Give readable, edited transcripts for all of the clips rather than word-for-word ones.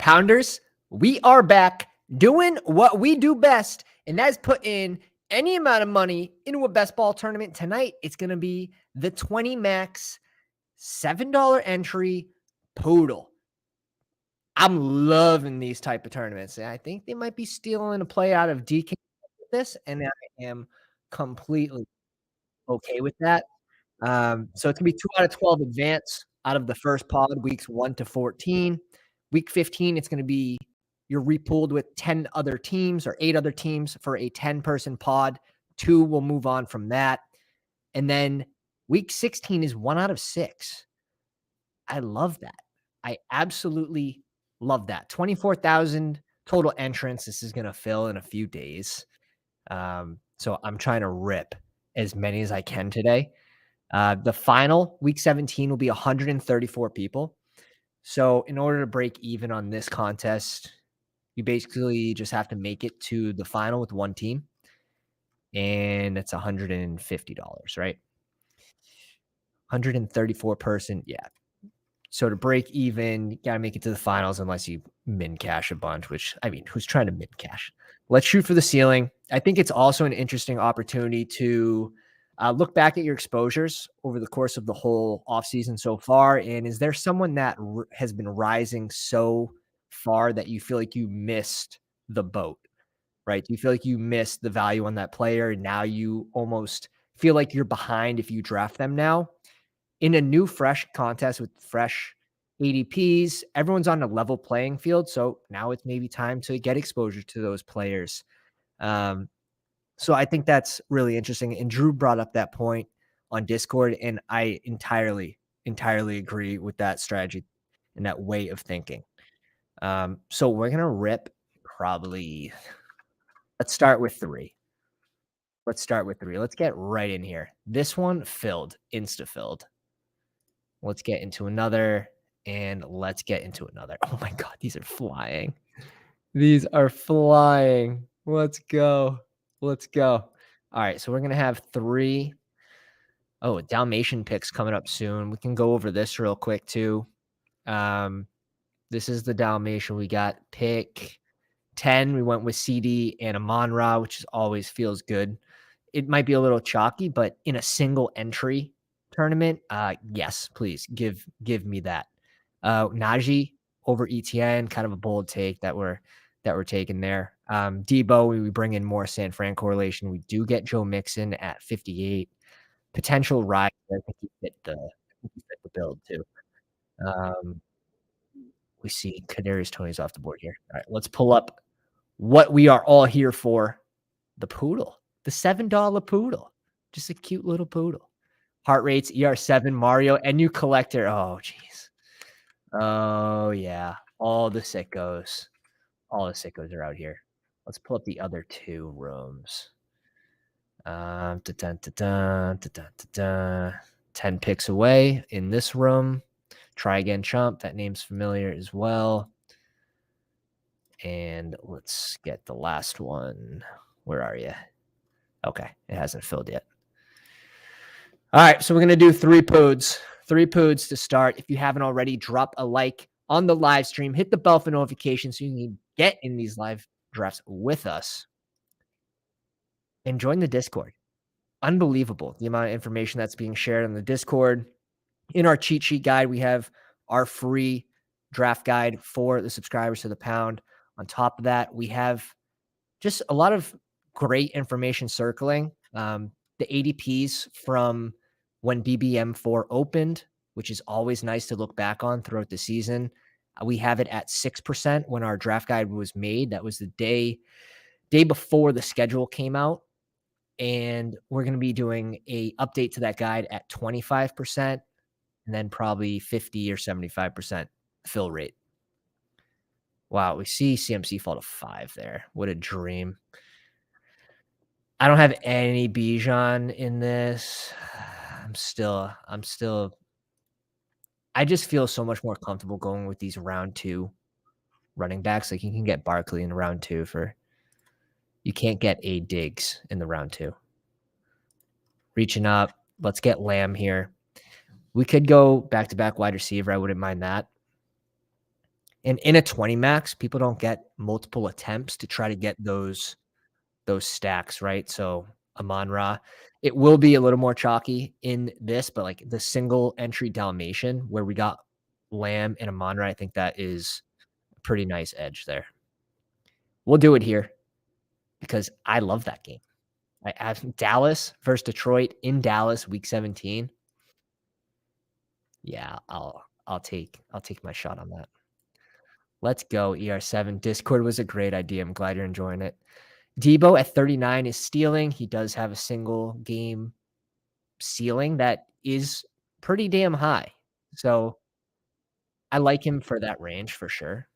Pounders, we are back doing what we do best, and that is put in any amount of money into a best ball tournament. Tonight, it's going to be the 20 max $7 entry poodle. I'm loving these type of tournaments. I think they might be stealing a play out of DK with this, and I am completely okay with that. So it's gonna be 2 out of 12 advance out of the first pod, weeks 1 to 14. Week 15, it's gonna be you're repooled with 10 other teams or 8 other teams for a 10-person pod. 2 will move on from that. And then week 16 is 1 out of 6. I love that. I absolutely love that. 24,000 total entrants. This is gonna fill in a few days. So I'm trying to rip as many as I can today. The final week 17 will be 134 people. So in order to break even on this contest, you basically just have to make it to the final with one team. And it's $150, right? 134 person. Yeah. So to break even, you got to make it to the finals unless you min cash a bunch, which, I mean, who's trying to min cash? Let's shoot for the ceiling. I think it's also an interesting opportunity to look back at your exposures over the course of the whole offseason so far. And is there someone that has been rising so far that you feel like you missed the boat, right? Do you feel like you missed the value on that player and now you almost feel like you're behind if you draft them now? In a new, fresh contest with fresh ADPs, everyone's on a level playing field. So now it's maybe time to get exposure to those players. So I think that's really interesting. And Drew brought up that point on Discord, and I entirely agree with that strategy and that way of thinking. So we're going to rip probably, let's start with 3. Let's get right in here. This one filled, insta-filled. Let's get into another, and let's get into another. Oh my God, these are flying. These are flying. Let's go. All right, so we're going to have 3. Oh, Dalmatian picks coming up soon. We can go over this real quick too. This is the Dalmatian. We got pick 10. We went with CD and Amon-Ra, which always feels good. It might be a little chalky, but in a single entry tournament, yes, please give me that. Najee over ETN, kind of a bold take that we're taking there. Debo, we bring in more San Fran correlation. We do get Joe Mixon at 58. Potential rise. I think he fit the build too. We see Kadarius Toney's off the board here. All right, let's pull up what we are all here for. The poodle, the $7 poodle, just a cute little poodle. Heart rates, ER7, Mario, NU collector. Oh, geez. Oh, yeah. All the sickos are out here. Let's pull up the other 2 rooms. 10 picks away in this room. Try again, chump. That name's familiar as well. And let's get the last one. Where are you? Okay, it hasn't filled yet. All right, so we're going to do 3 poods. 3 poods to start. If you haven't already, drop a like on the live stream. Hit the bell for notifications so you can get in these live drafts with us. And join the Discord. Unbelievable, the amount of information that's being shared on the Discord. In our cheat sheet guide, we have our free draft guide for the subscribers to the Pound. On top of that, we have just a lot of great information circling. The ADPs from when BBM4 opened, which is always nice to look back on throughout the season. We have it at 6% when our draft guide was made. That was the day before the schedule came out. And we're going to be doing a update to that guide at 25%, and then probably 50 or 75% fill rate. Wow, we see CMC fall to 5 there. What a dream. I don't have any Bijan in this. I just feel so much more comfortable going with these round 2 running backs. Like you can get Barkley in round 2 you can't get a Diggs in the round 2. Reaching up. Let's get Lamb here. We could go back-to-back wide receiver. I wouldn't mind that. And in a 20 max, people don't get multiple attempts to try to get those stacks, right? So Amon-Ra, it will be a little more chalky in this, but like the single entry Dalmatian where we got Lamb and Amon-Ra, I think that is a pretty nice edge there. We'll do it here because I love that game. I have Dallas versus Detroit in Dallas, week 17. Yeah, I'll take my shot on that. Let's go, ER7. Discord was a great idea. I'm glad you're enjoying it. Debo at 39 is stealing. He does have a single game ceiling that is pretty damn high. So I like him for that range for sure.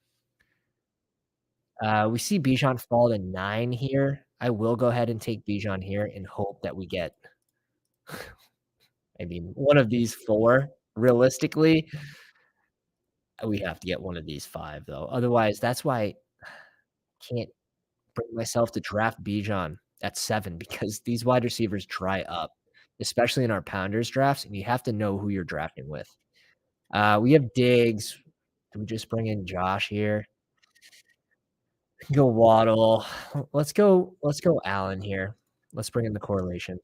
We see Bijan fall to 9 here. I will go ahead and take Bijan here and hope that we get, I mean, one of these 4 realistically. We have to get one of these 5 though. Otherwise, that's why I can't bring myself to draft Bijan at 7 because these wide receivers dry up, especially in our pounders drafts, and you have to know who you're drafting with. We have Diggs. Do we just bring in Josh here? Go Waddle. Let's go Allen here. Let's bring in the correlation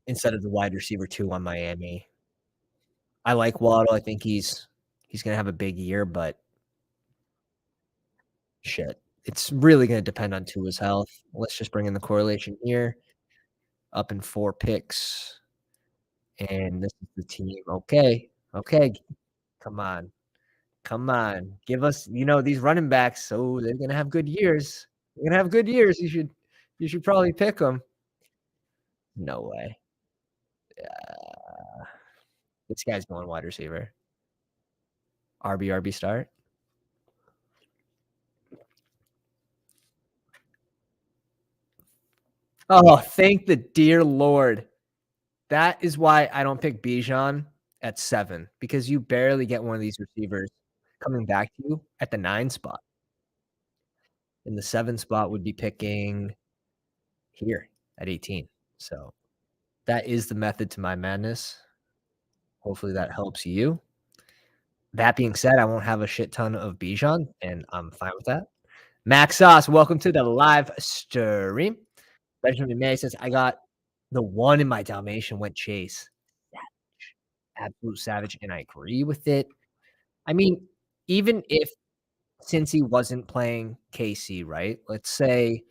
instead of the wide receiver 2 on Miami. I like Waddle. I think he's gonna have a big year, but shit. It's really gonna depend on Tua's health. Let's just bring in the correlation here. Up in 4 picks. And this is the team. Okay. Okay. Come on. Come on. Give us, these running backs, so they're gonna have good years. They're gonna have good years. You should probably pick them. No way. This guy's going wide receiver. RB start. Oh, thank the dear Lord. That is why I don't pick Bijan at 7 because you barely get one of these receivers coming back to you at the 9 spot. And the 7 spot would be picking here at 18. So that is the method to my madness. Hopefully that helps you. That being said, I won't have a shit ton of Bijan, and I'm fine with that. Max Sauce, welcome to the live stream. Benjamin May says, I got the 1 in my Dalmatian went Chase. Savage. Absolute savage, and I agree with it. I mean, even if since he wasn't playing KC, right? Let's say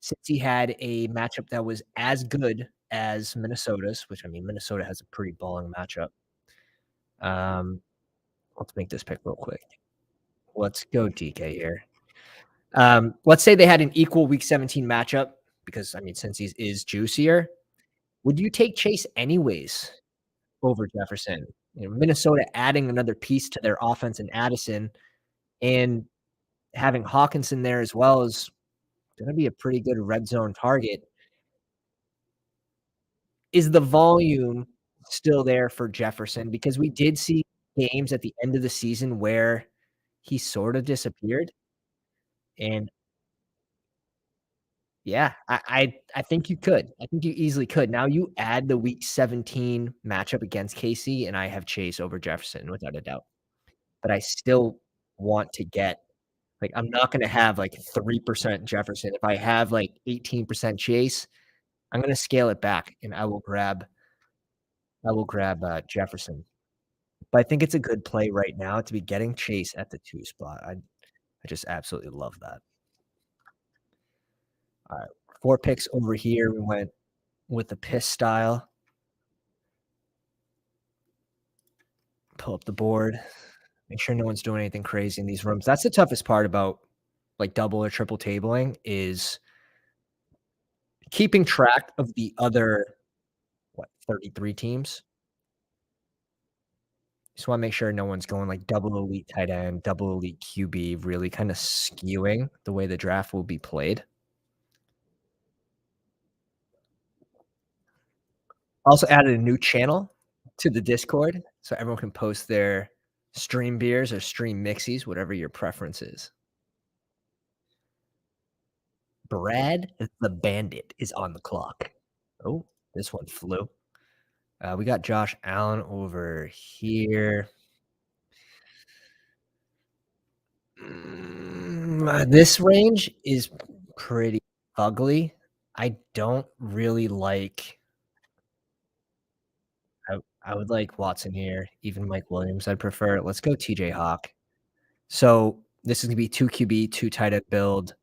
since he had a matchup that was as good as Minnesota's, which I mean, Minnesota has a pretty balling matchup. Let's make this pick real quick. Let's go DK here. Let's say they had an equal week 17 matchup because I mean, since he is juicier, would you take Chase anyways over Jefferson? Minnesota adding another piece to their offense in Addison and having Hawkinson there as well is going to be a pretty good red zone target. Is the volume still there for Jefferson? Because we did see games at the end of the season where he sort of disappeared. And yeah, I think you could. I think you easily could. Now you add the week 17 matchup against KC, and I have Chase over Jefferson without a doubt. But I still want to get like I'm not gonna have like 3% Jefferson. If I have like 18% Chase, I'm gonna scale it back and I will grab Jefferson. But I think it's a good play right now to be getting Chase at the 2 spot. I just absolutely love that. All right, 4 picks over here. We went with the piss style. Pull up the board. Make sure no one's doing anything crazy in these rooms. That's the toughest part about like double or triple tabling is keeping track of the other 33 teams. Just want to make sure no one's going like double elite tight end, double elite QB, really kind of skewing the way the draft will be played. Also added a new channel to the Discord so everyone can post their stream beers or stream mixies, whatever your preference is. Brad the Bandit is on the clock. Oh, this one flew. We got Josh Allen over here. This range is pretty ugly. I don't really like I would like Watson here, even Mike Williams, I'd prefer. Let's go TJ Hawk. So, this is gonna be 2 QB, 2 tight end build,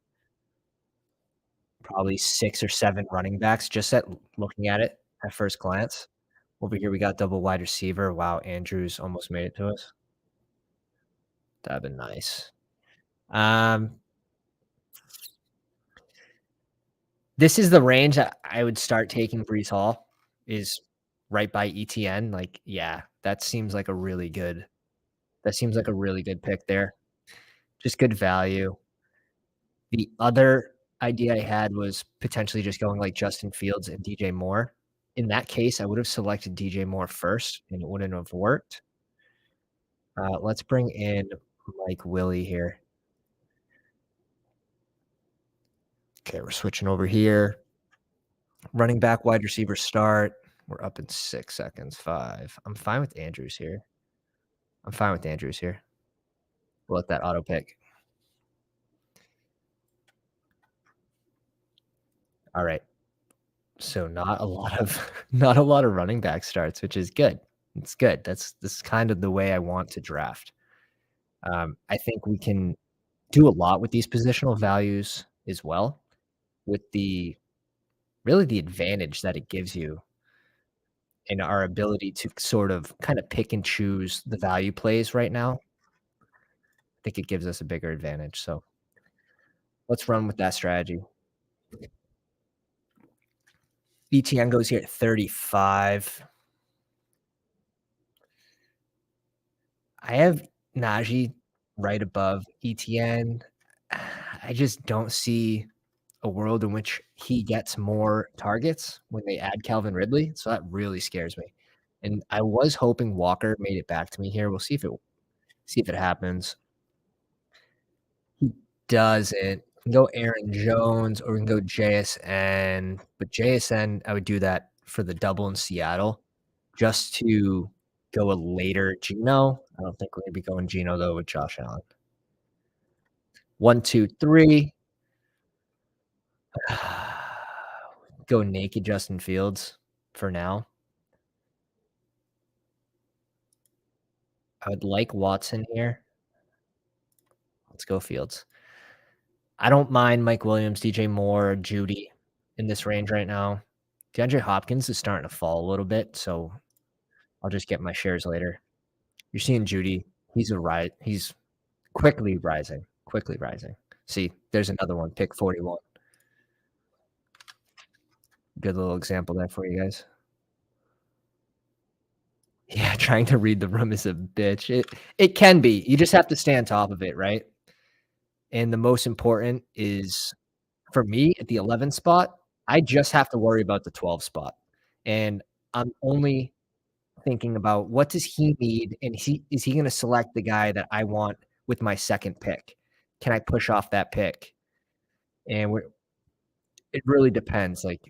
probably 6 or 7 running backs just at looking at it at first glance. Over here, we got double wide receiver. Wow, Andrews almost made it to us. That'd been nice. Um, this is the range that I would start taking Breece Hall, is right by ETN. Like, yeah, that seems like a really good pick there. Just good value. The other idea I had was potentially just going like Justin Fields and DJ Moore. In that case, I would have selected DJ Moore first, and it wouldn't have worked. Let's bring in Mike Willie here. Okay, we're switching over here. Running back, wide receiver start. We're up in 6 seconds. 5. I'm fine with Andrews here. We'll let that auto pick. All right. So not a lot of not a lot of running back starts, which is good. It's good. This is kind of the way I want to draft. I think we can do a lot with these positional values as well, with the really the advantage that it gives you in our ability to sort of kind of pick and choose the value plays right now. I think it gives us a bigger advantage. So let's run with that strategy. ETN goes here at 35. I have Najee right above ETN. I just don't see a world in which he gets more targets when they add Calvin Ridley, so that really scares me. And I was hoping Walker made it back to me here. We'll see if it happens. He doesn't. We can go Aaron Jones or we can go JSN, but JSN, I would do that for the double in Seattle just to go a later Geno. I don't think we're gonna be going Geno though with Josh Allen. 1, 2, 3. Go naked Justin Fields for now. I would like Watson here. Let's go Fields. I don't mind Mike Williams, DJ Moore, Judy in this range right now. DeAndre Hopkins is starting to fall a little bit, so I'll just get my shares later. You're seeing Judy. He's quickly rising. Quickly rising. See, there's another one. Pick 41. Good little example there for you guys. Yeah, trying to read the room is a bitch. It can be. You just have to stay on top of it, right? And the most important is for me at the 11 spot, I just have to worry about the 12 spot. And I'm only thinking about what does he need, and is he going to select the guy that I want with my second pick? Can I push off that pick? And it really depends. Like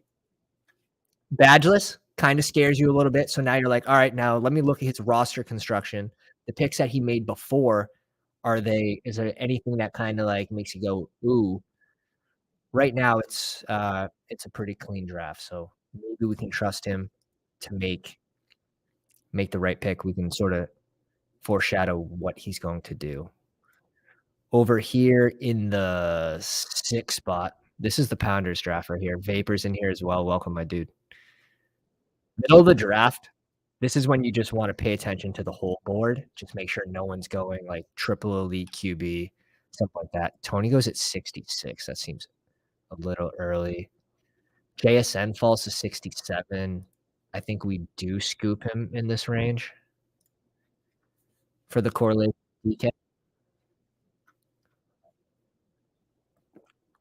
badgeless kind of scares you a little bit. So now you're like, all right, now let me look at his roster construction. The picks that he made before, is there anything that kind of like makes you go, ooh? Right now it's a pretty clean draft. So maybe we can trust him to make the right pick. We can sort of foreshadow what he's going to do. Over here in the 6th spot, this is the Pounders draft right here. Vapors in here as well. Welcome, my dude. Middle of the draft, this is when you just want to pay attention to the whole board. Just make sure no one's going like triple elite QB, something like that. Tony goes at 66. That seems a little early. JSN falls to 67. I think we do scoop him in this range for the correlation DK.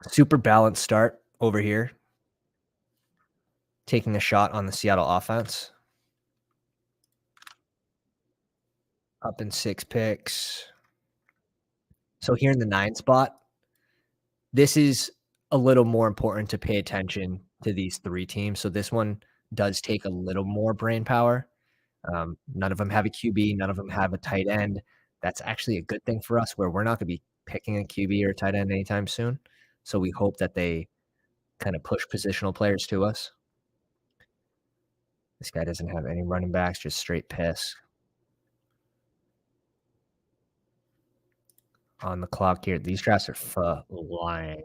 Super balanced start over here. Taking a shot on the Seattle offense. Up in 6 picks. So here in the 9 spot, this is a little more important to pay attention to these 3 teams. So this one does take a little more brain power. None of them have a QB. None of them have a tight end. That's actually a good thing for us where we're not going to be picking a QB or tight end anytime soon. So we hope that they kind of push positional players to us. This guy doesn't have any running backs, just straight piss. On the clock here. These drafts are flying,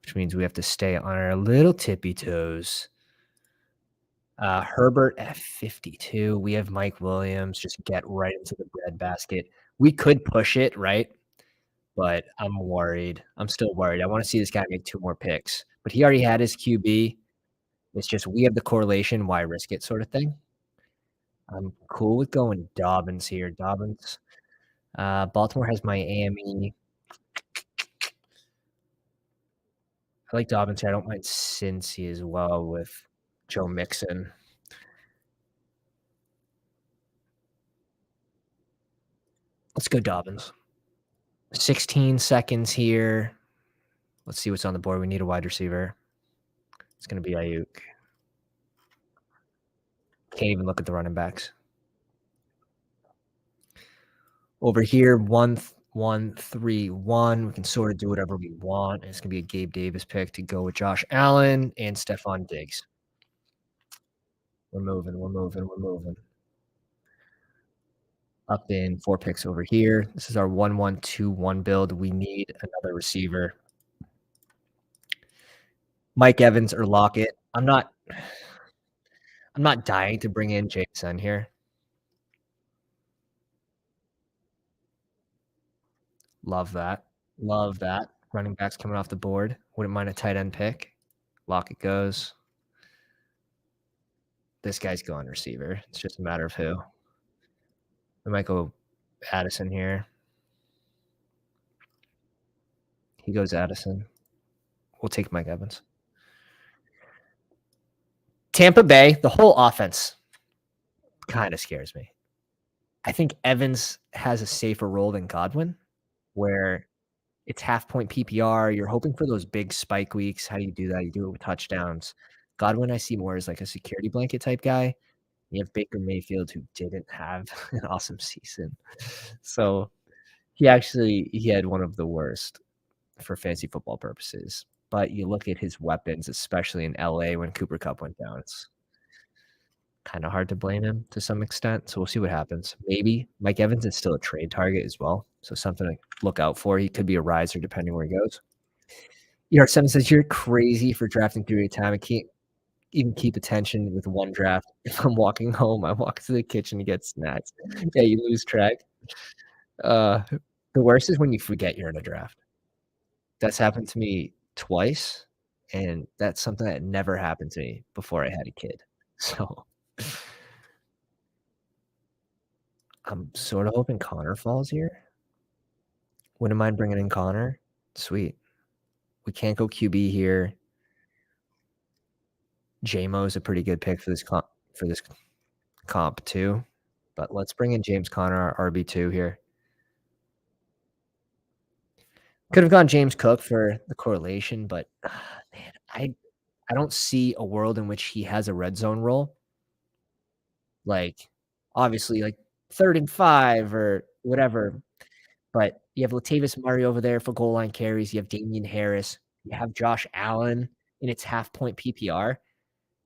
which means we have to stay on our little tippy toes. Herbert at 52. We have Mike Williams. Just get right into the breadbasket. We could push it, right? But I'm worried. I'm still worried. I want to see this guy make 2 more picks. But he already had his QB. It's just we have the correlation. Why risk it, sort of thing. I'm cool with going Dobbins here. Dobbins. Baltimore has Miami. I like Dobbins here. I don't mind Cincy as well with Joe Mixon. Let's go Dobbins. 16 seconds here. Let's see what's on the board. We need a wide receiver. It's going to be Ayuk. Can't even look at the running backs. Over here, 1-1-3-1. We can sort of do whatever we want. It's going to be a Gabe Davis pick to go with Josh Allen and Stephon Diggs. We're moving. We're moving. We're moving. Up in 4 picks over here. This is our 1-1-2-1 build. We need another receiver. Mike Evans or Lockett. I'm not dying to bring in Jason here. Love that. Love that. Running backs coming off the board. Wouldn't mind a tight end pick. Lockett goes. This guy's going receiver. It's just a matter of who. I might go Addison here. He goes Addison. We'll take Mike Evans. Tampa Bay, the whole offense kind of scares me. I think Evans has a safer role than Godwin, where it's half-point PPR. You're hoping for those big spike weeks. How do you do that? You do it with touchdowns. Godwin, I see more as like a security blanket type guy. You have Baker Mayfield, who didn't have an awesome season. So he had one of the worst for fantasy football purposes. But you look at his weapons, especially in LA when Cooper Kupp went down. It's kind of hard to blame him to some extent. So we'll see what happens. Maybe Mike Evans is still a trade target as well. So something to look out for. He could be a riser depending where he goes. ER7 says, you're crazy for drafting through your time. I can't even keep attention with one draft. If I'm walking home, I walk to the kitchen to get snacks. Yeah, you lose track. The worst is when you forget you're in a draft. That's happened to me twice, and that's something that never happened to me before I had a kid. So I'm sort of hoping Connor falls here. Wouldn't mind bringing in Connor. Sweet. We can't go QB here. JMO is a pretty good pick for this comp too. But let's bring in James Conner, our RB2 here. Could have gone James Cook for the correlation, but man, I don't see a world in which he has a red zone role. Like, obviously, like 3rd and 5 or whatever. But you have Latavius Murray over there for goal line carries. You have Damian Harris. You have Josh Allen in its half-point PPR.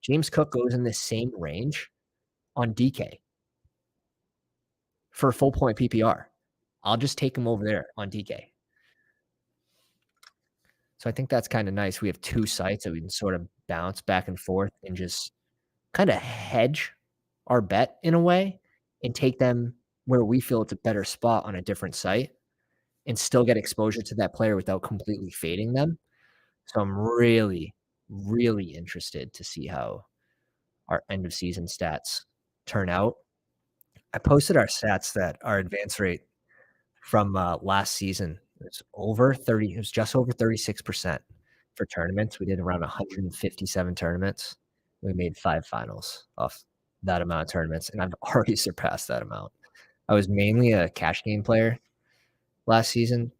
James Cook goes in the same range on DK for full point PPR. I'll just take him over there on DK. So I think that's kind of nice. We have 2 sites that we can sort of bounce back and forth and just kind of hedge our bet in a way and take them where we feel it's a better spot on a different site and still get exposure to that player without completely fading them. So I'm really, really interested to see how our end of season stats turn out. I posted our stats that our advance rate from last season was over 30. It was just over 36% for tournaments. We did around 157 tournaments. We made 5 finals off that amount of tournaments, and I've already surpassed that amount. I was mainly a cash game player last season,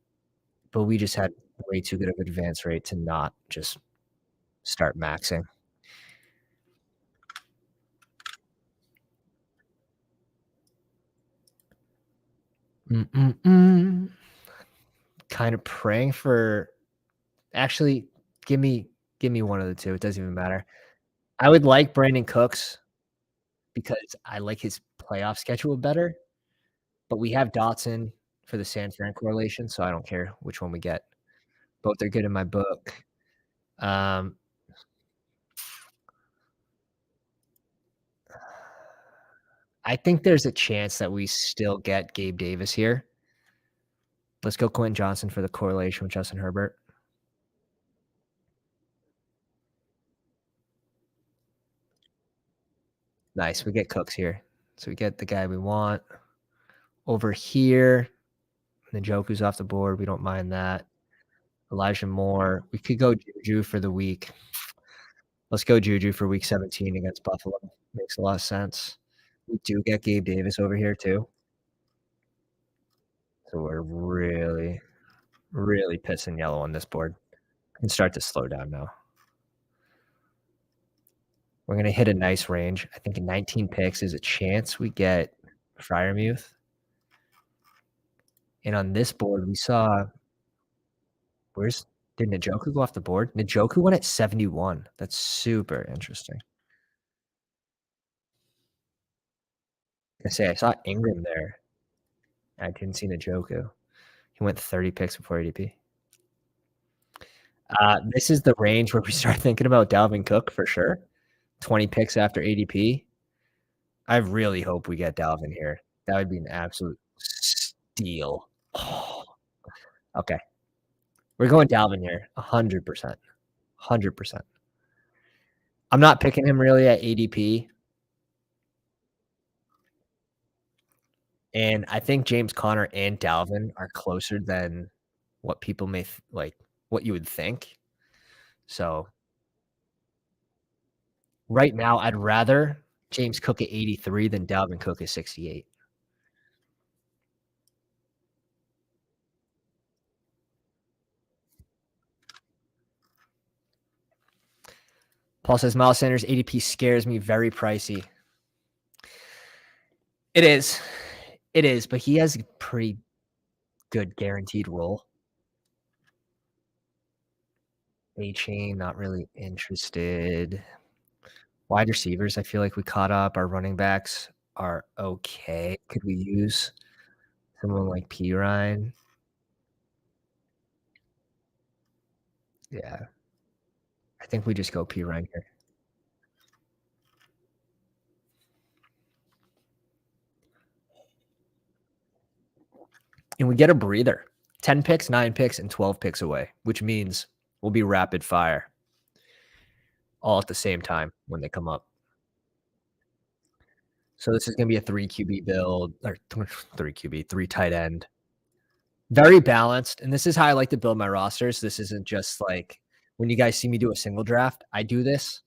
but we just had way too good of an advance rate to not just start maxing. kind of praying for actually, give me give me one of the 2, it doesn't even matter. I would like Brandon Cooks because I like his playoff schedule better, but we have Dotson for the San Fran correlation, so I don't care which one we get. Both are good in my book. Um, I think there's a chance that we still get Gabe Davis here. Let's go Quentin Johnson for the correlation with Justin Herbert. Nice, we get Cooks here. So we get the guy we want. Over here, Njoku's off the board, we don't mind that. Elijah Moore. We could go Juju for the week. Let's go Juju for week 17 against Buffalo. Makes a lot of sense. We do get Gabe Davis over here too. So we're really, really pissing yellow on this board. Can start to slow down now. We're gonna hit a nice range. I think 19 picks is a chance we get Freiermuth. And on this board, we saw where's did Njoku go off the board? Njoku went at 71. That's super interesting. I saw Ingram there. I didn't see Njoku. He went 30 picks before ADP. This is the range where we start thinking about Dalvin Cook for sure. 20 picks after ADP. I really hope we get Dalvin here. That would be an absolute steal. Oh, okay. We're going Dalvin here, 100%. 100%. I'm not picking him really at ADP. And I think James Conner and Dalvin are closer than what people may like, what you would think. So right now, I'd rather James Cook at 83 than Dalvin Cook at 68. Paul says Miles Sanders ADP scares me, very pricey. It is. It is, but he has a pretty good guaranteed role. A-Chain, not really interested. Wide receivers, I feel like we caught up. Our running backs are okay. Could we use someone like P. Ryan? Yeah. I think we just go P. Ryan here. And we get a breather. 10 picks, 9 picks, and 12 picks away, which means we'll be rapid fire all at the same time when they come up. So this is going to be a 3 QB build, or 3 QB, 3 tight end. Very balanced, and this is how I like to build my rosters. This isn't just like when you guys see me do a single draft, I do this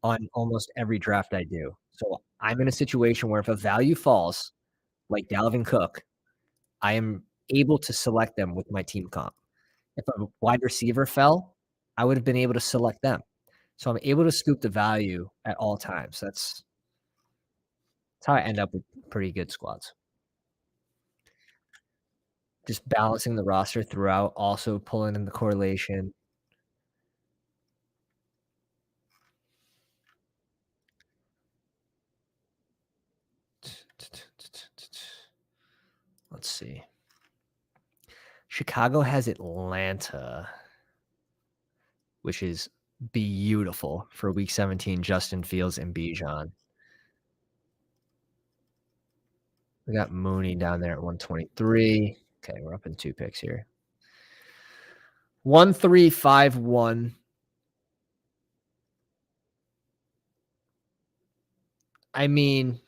on almost every draft I do. So I'm in a situation where if a value falls, like Dalvin Cook, I am able to select them with my team comp. If a wide receiver fell, I would have been able to select them. So I'm able to scoop the value at all times. That's how I end up with pretty good squads. Just balancing the roster throughout, also pulling in the correlation. Let's see. Chicago has Atlanta, which is beautiful for week 17, Justin Fields and Bijan. We got Mooney down there at 123. Okay, we're up in 2 picks here. 1351. I mean,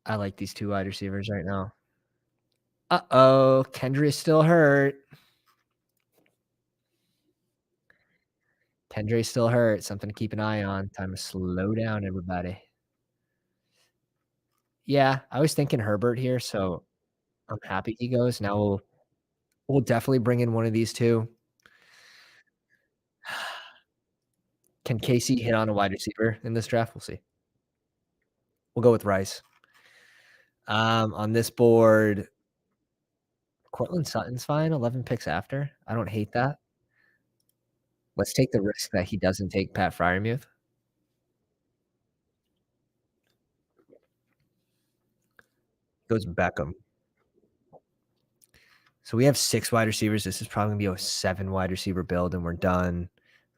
I like these 2 wide receivers right now. Uh-oh, Kendry is still hurt. Kendry's still hurt. Something to keep an eye on. Time to slow down, everybody. Yeah, I was thinking Herbert here, so I'm happy he goes. Now we'll definitely bring in one of these 2. Can Casey hit on a wide receiver in this draft? We'll see. We'll go with Rice. On this board, Cortland Sutton's fine, 11 picks after. I don't hate that. Let's take the risk that he doesn't take Pat Freiermuth. Goes Beckham. So we have 6 wide receivers. This is probably gonna be a 7 wide receiver build, and we're done.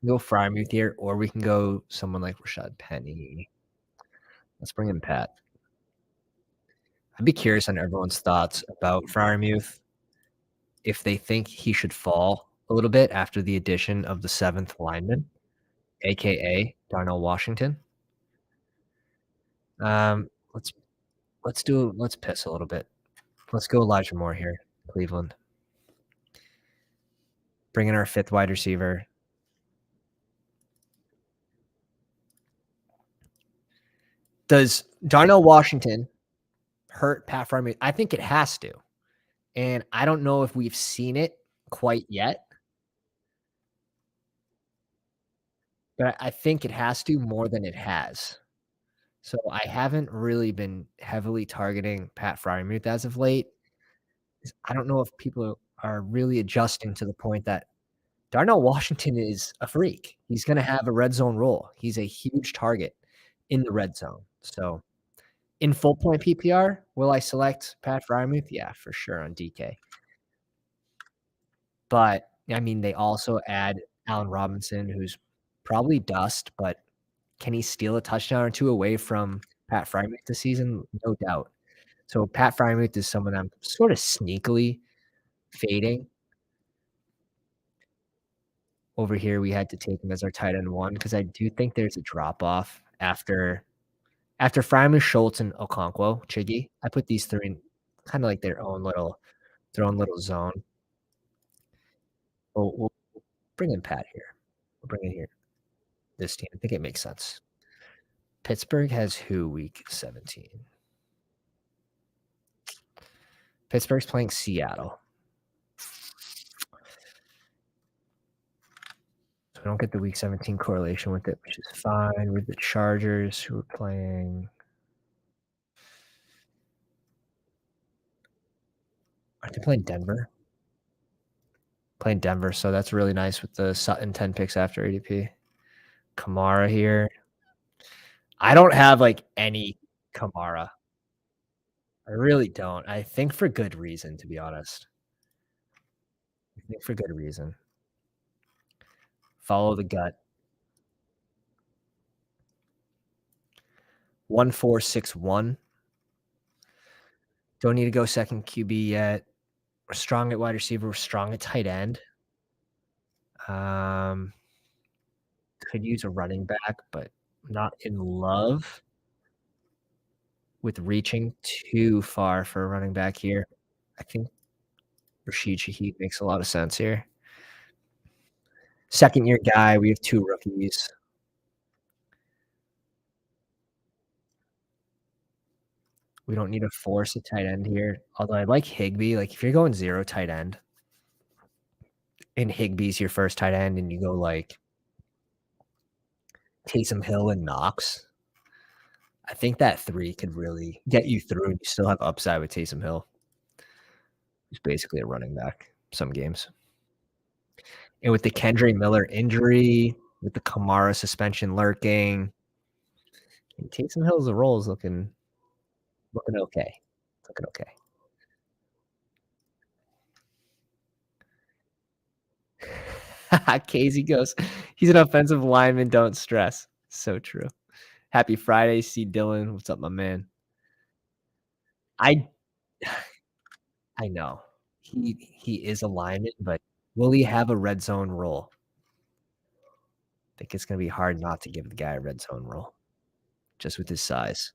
Go Freiermuth here, or we can go someone like Rashad Penny. Let's bring in Pat. I'd be curious on everyone's thoughts about Freiermuth, if they think he should fall a little bit after the addition of the 7th lineman, AKA Darnell Washington. Um, let's let's piss a little bit. Let's go Elijah Moore here, Cleveland. Bring in our 5th wide receiver. Does Darnell Washington hurt Pat Freiermuth? I think it has to, and I don't know if we've seen it quite yet, but I think it has to more than it has. So I haven't really been heavily targeting Pat Freiermuth as of late. I don't know if people are really adjusting to the point that Darnell Washington is a freak. He's gonna have a red zone role. He's a huge target in the red zone. So in full point PPR, will I select Pat Freiermuth? Yeah, for sure on DK. But I mean, they also add Allen Robinson, who's probably dust, but can he steal a touchdown or 2 away from Pat Freiermuth this season? No doubt. So Pat Freiermuth is someone I'm sort of sneakily fading. Over here, we had to take him as our tight end 1 because I do think there's a drop off after Freiermuth, Schultz, and Okonkwo, Chiggy. I put these 3 in kinda like their own little zone. We'll bring in Pat here. We'll bring in here this team. I think it makes sense. Pittsburgh has who week 17? Pittsburgh's playing Seattle. So we don't get the week 17 correlation with it, which is fine. With the Chargers, who are playing. Aren't they playing Denver? Playing Denver, so that's really nice with the Sutton 10 picks after ADP. Kamara here. I don't have like any Kamara. I really don't. I think for good reason, to be honest. I think for good reason. Follow the gut. 1461. Don't need to go second QB yet. We're strong at wide receiver. We're strong at tight end. Could use a running back, but not in love with reaching too far for a running back here. I think Rashid Shaheed makes a lot of sense here. Second year guy. We have 2 rookies. We don't need to force a tight end here. Although I like Higbee. Like if you're going 0 tight end and Higbee's your first tight end and you go like Taysom Hill and Knox, I think that 3 could really get you through and you still have upside with Taysom Hill. He's basically a running back some games. And with the Kendre Miller injury, with the Kamara suspension lurking, Taysom Hill's role is looking okay. Looking okay. Casey goes, he's an offensive lineman, don't stress. So true. Happy Friday, C. Dylan. What's up, my man? I I know. He is a lineman, but will he have a red zone role? I think it's gonna be hard not to give the guy a red zone role, just with his size.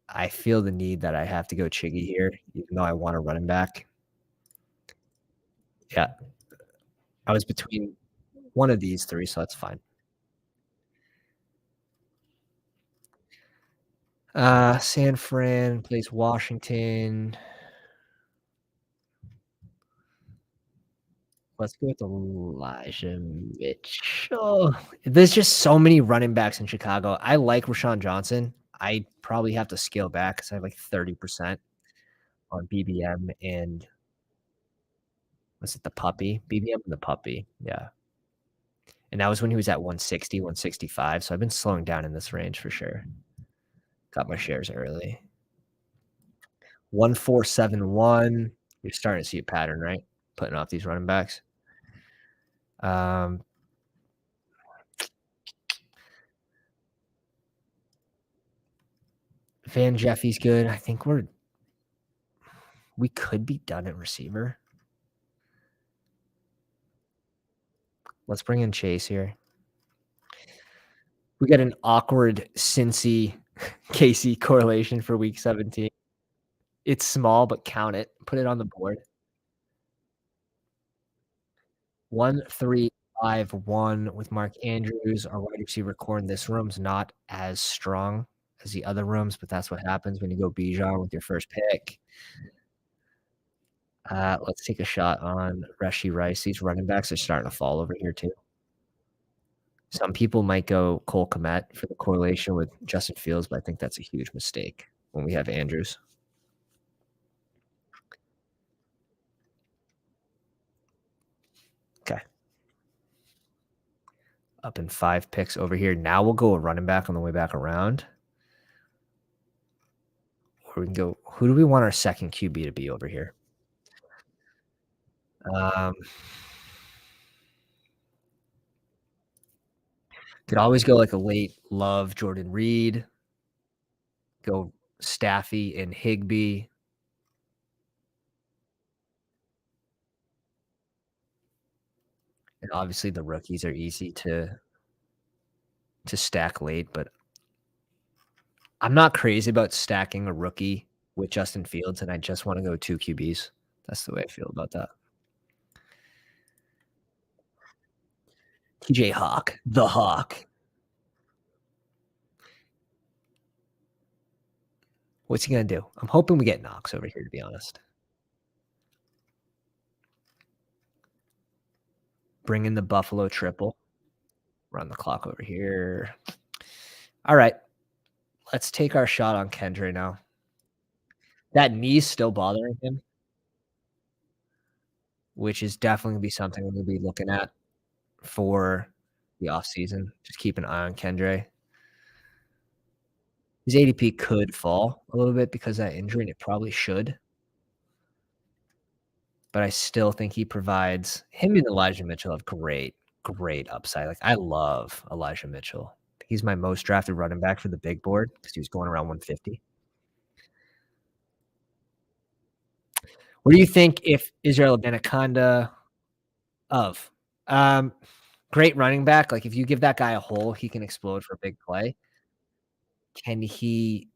I feel the need that I have to go Chiggy here, even though I want a running back. Yeah. I was between one of these 3, so that's fine. San Fran plays Washington. Let's go with Elijah Mitchell. There's just so many running backs in Chicago. I like Rashawn Johnson. I probably have to scale back because I have like 30% on BBM and was it the puppy? BBM and the puppy. Yeah. And that was when he was at 160, 165. So I've been slowing down in this range for sure. Got my shares early. 1471. You're starting to see a pattern, right? Putting off these running backs. Van Jeffy's good. I think we could be done at receiver. Let's bring in Chase here. We got an awkward Cincy Casey correlation for week 17. It's small, but count it. Put it on the board. 1-3-5-1 with Mark Andrews. Our wide receiver core in this room's not as strong as the other rooms, but that's what happens when you go Bijan with your first pick. Let's take a shot on Rashee Rice. These running backs are starting to fall over here too. Some people might go Cole Kmet for the correlation with Justin Fields, but I think that's a huge mistake when we have Andrews. Okay. Up in 5 picks over here. Now we'll go a running back on the way back around. Or we can go, who do we want our second QB to be over here? Could always go like a late Love, Jordan Reed. Go Staffy and Higbee. And obviously the rookies are easy to stack late, but I'm not crazy about stacking a rookie with Justin Fields, and I just want to go 2 QBs. That's the way I feel about that. TJ Hawk, the Hawk. What's he gonna do? I'm hoping we get Knox over here, to be honest. Bring in the Buffalo triple. Run the clock over here. All right. Let's take our shot on Kendra now. That knee's still bothering him, which is definitely gonna be something we're gonna be looking at for the offseason. Just keep an eye on Kendra. His ADP could fall a little bit because of that injury, and it probably should. But I still think he provides him and Elijah Mitchell have great upside. Like, I love Elijah Mitchell. He's my most drafted running back for the big board because he was going around 150. What do you think if Israel Abanikanda of great running back? Like, if you give that guy a hole, he can explode for a big play. Can he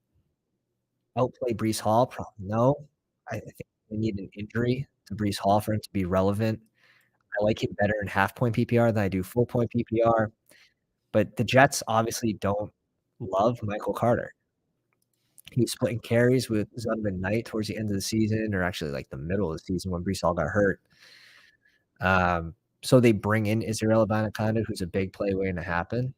outplay Breece Hall? Probably no. I think we need an injury to Breece Hall for him to be relevant. I like him better in half point PPR than I do full point PPR. But the Jets obviously don't love Michael Carter. He's splitting carries with Zonovan Knight towards the end of the season, or actually like the middle of the season when Breece Hall got hurt. So they bring in Israel Abanikanda, who's a big play waiting to happen.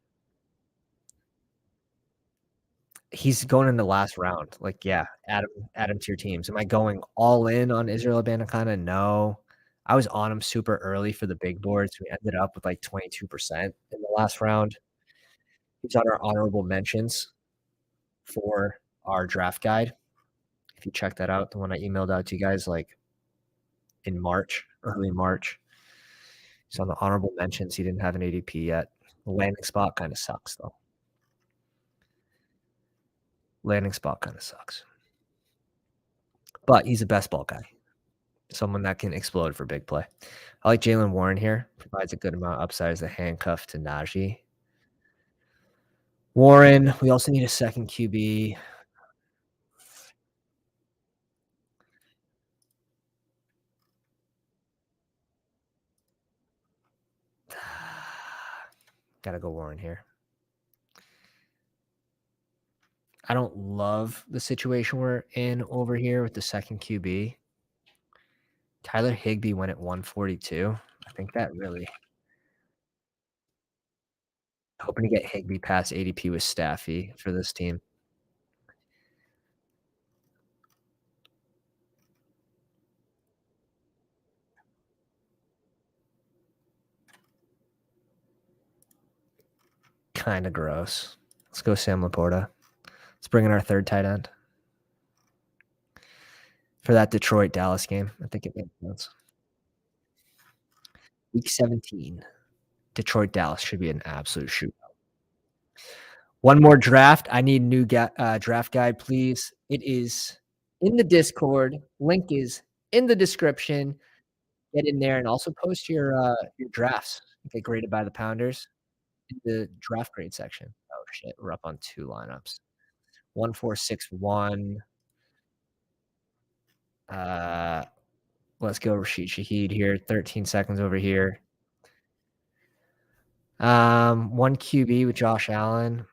He's going in the last round. Like, yeah, add him to your teams. Am I going all in on Israel Abanikanda? No. I was on him super early for the big boards. We ended up with like 22% in the last round. He's on our honorable mentions for our draft guide. If you check that out, the one I emailed out to you guys like in March, early March. He's on the honorable mentions. He didn't have an ADP yet. The landing spot kind of sucks, though. Landing spot kind of sucks. But he's a best ball guy. Someone that can explode for big play. I like Jalen Warren here. Provides a good amount of upside as a handcuff to Najee. Warren, we also need a second QB. Gotta go Warren here. I don't love the situation we're in over here with the second QB. Tyler Higbee went at 142. I think that really hoping to get Higbee past ADP with Staffy for this team. kind of gross. Let's go Sam Laporta. Let's bring in our third tight end for that Detroit Dallas game. I think it makes sense. Week 17, Detroit Dallas should be an absolute shoot. One more draft. I need a new draft guide, please. It is in the Discord. Link is in the description. Get in there and also post your drafts. Get graded by the Pounders in the draft grade section. Oh shit, we're up on 2 lineups. 1461. Let's go Rashid Shaheed here. 13 seconds over here. 1 QB with Josh Allen.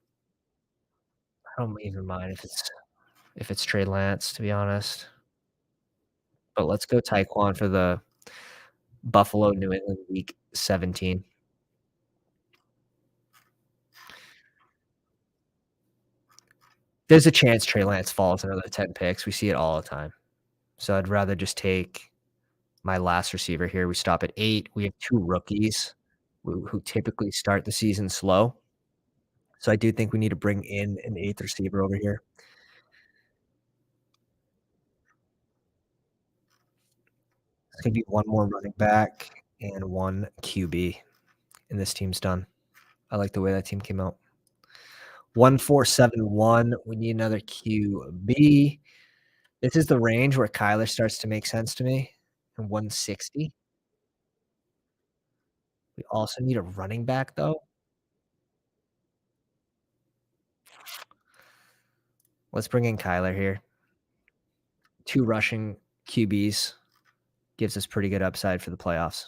I don't even mind if it's Trey Lance, to be honest. But let's go Tyquan for the Buffalo New England Week 17. There's a chance Trey Lance falls another 10 picks. We see it all the time. So I'd rather just take my last receiver here. We stop at 8. We have 2 rookies who typically start the season slow. So I do think we need to bring in an 8th receiver over here. It's going to be 1 more running back and 1 QB, and this team's done. I like the way that team came out. 1471. We need another QB. This is the range where Kyler starts to make sense to me. And 160. We also need a running back, though. Let's bring in Kyler here. 2 rushing QBs gives us pretty good upside for the playoffs.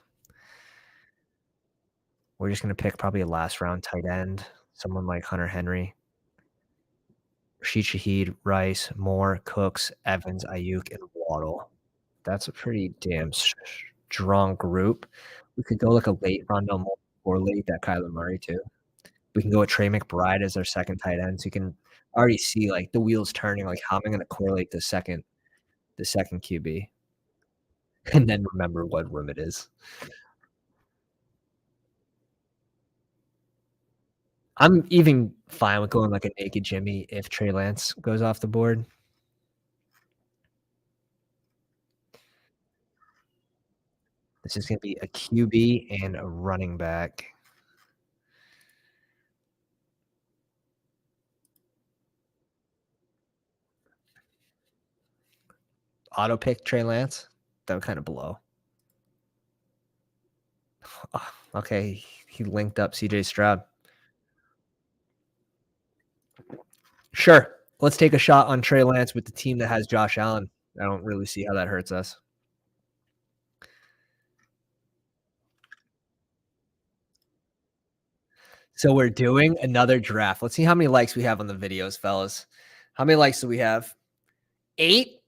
We're just going to pick probably a last round tight end, someone like Hunter Henry, Rashid Shaheed, Rice, Moore, Cooks, Evans, Ayuk, and Waddle. That's a pretty damn strong group. We could go like a late Rondell Moore or late that Kyler Murray too. We can go with Trey McBride as our second tight end. So you can already see like the wheels turning, like how am I going to correlate the second QB? And then remember what room it is. I'm even fine with going like a naked Jimmy if Trey Lance goes off the board. This is going to be a QB and a running back. Auto pick Trey Lance. That would kind of blow. Oh, okay, he linked up CJ Stroud. Sure. Let's take a shot on Trey Lance with the team that has Josh Allen. I don't really see how that hurts us. So we're doing another draft. Let's see how many likes we have on the videos, fellas. How many likes do we have? 8?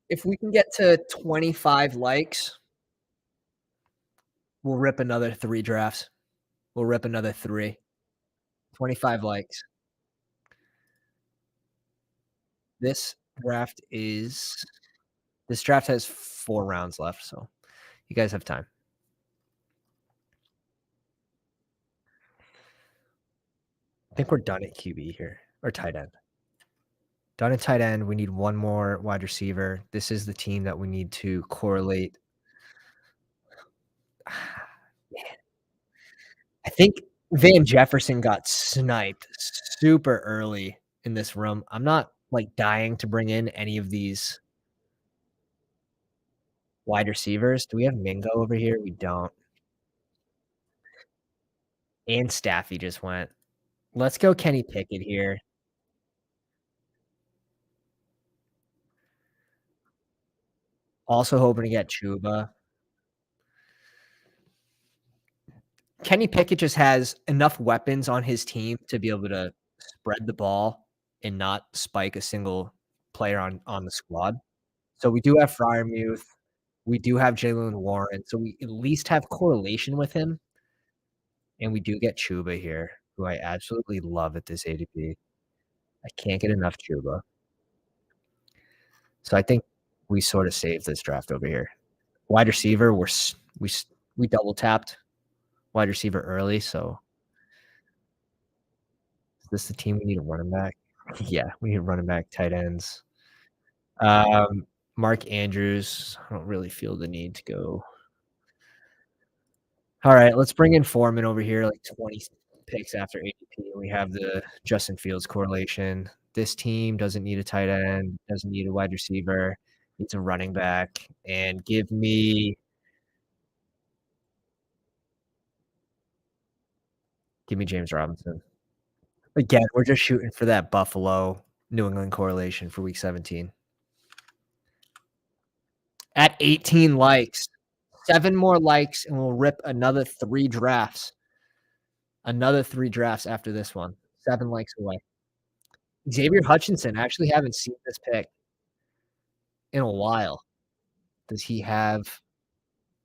If we can get to 25 likes, we'll rip another 3 drafts. We'll rip another 3. 25 likes. This draft has 4 rounds left, so you guys have time. I think we're done at QB here, or tight end. Done at tight end. We need 1 more wide receiver. This is the team that we need to correlate. Man, I think Van Jefferson got sniped super early in this room. I'm not like dying to bring in any of these wide receivers. Do we have Mingo over here? We don't. And Staffy just went. Let's go Kenny Pickett here. Also hoping to get Chuba. Kenny Pickett just has enough weapons on his team to be able to spread the ball and not spike a single player on the squad. So we do have Freiermuth. We do have Jaylen Warren. So we at least have correlation with him. And we do get Chuba here, who I absolutely love at this ADP. I can't get enough Chuba. So I think we sort of saved this draft over here. Wide receiver, we double tapped. wide receiver early. So is this the team we need a running back? Yeah, we need running back, tight ends. Mark Andrews. I don't really feel the need to go. All right, let's bring in Foreman over here, like 20 picks after ADP. We have the Justin Fields correlation. This team doesn't need a tight end, doesn't need a wide receiver, needs a running back, and give me James Robinson. Again, we're just shooting for that Buffalo New England correlation for week 17. At 18 likes, 7 more likes, and we'll rip another 3 drafts. Another 3 drafts after this one. 7 likes away. Xavier Hutchinson, I actually haven't seen this pick in a while. Does he have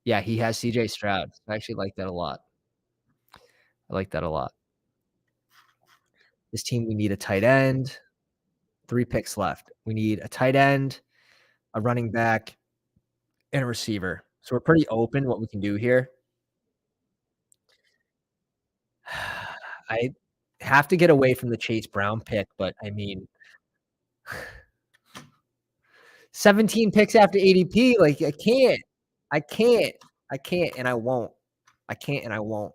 Yeah, he has CJ Stroud. I actually like that a lot. I like that a lot. This team, we need a tight end. 3 picks left. We need a tight end, a running back, and a receiver. So we're pretty open what we can do here. I have to get away from the Chase Brown pick, but I mean 17 picks after ADP, like I can't. I can't. I can't and I won't. I can't and I won't.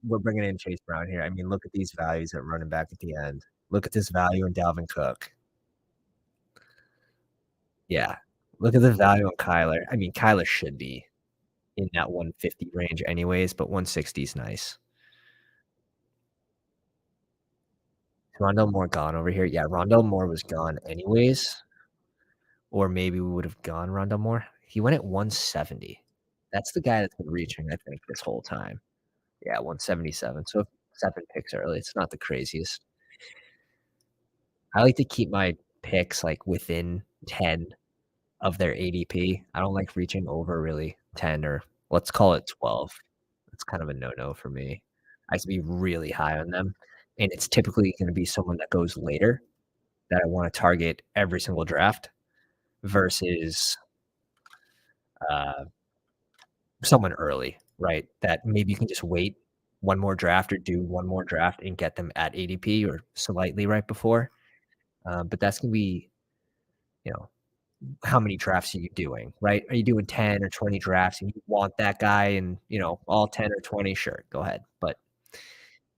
We're bringing in Chase Brown here. I mean, look at these values at running back at the end. Look at this value in Dalvin Cook. Yeah. Look at the value on Kyler. I mean, Kyler should be in that 150 range anyways, but 160 is nice. Rondell Moore gone over here. Yeah, Rondell Moore was gone anyways. Or maybe we would have gone Rondell Moore. He went at 170. That's the guy that's been reaching, I think, this whole time. Yeah, 177. So 7 picks early. It's not the craziest. I like to keep my picks like within 10 of their ADP. I don't like reaching over really 10 or let's call it 12. It's kind of a no-no for me. I can be really high on them, and it's typically going to be someone that goes later that I want to target every single draft versus uh, someone early, right? That maybe you can just wait one more draft or do one more draft and get them at ADP or slightly right before. But that's going to be, you know, how many drafts are you doing, right? Are you doing 10 or 20 drafts and you want that guy and, all 10 or 20? Sure, go ahead. But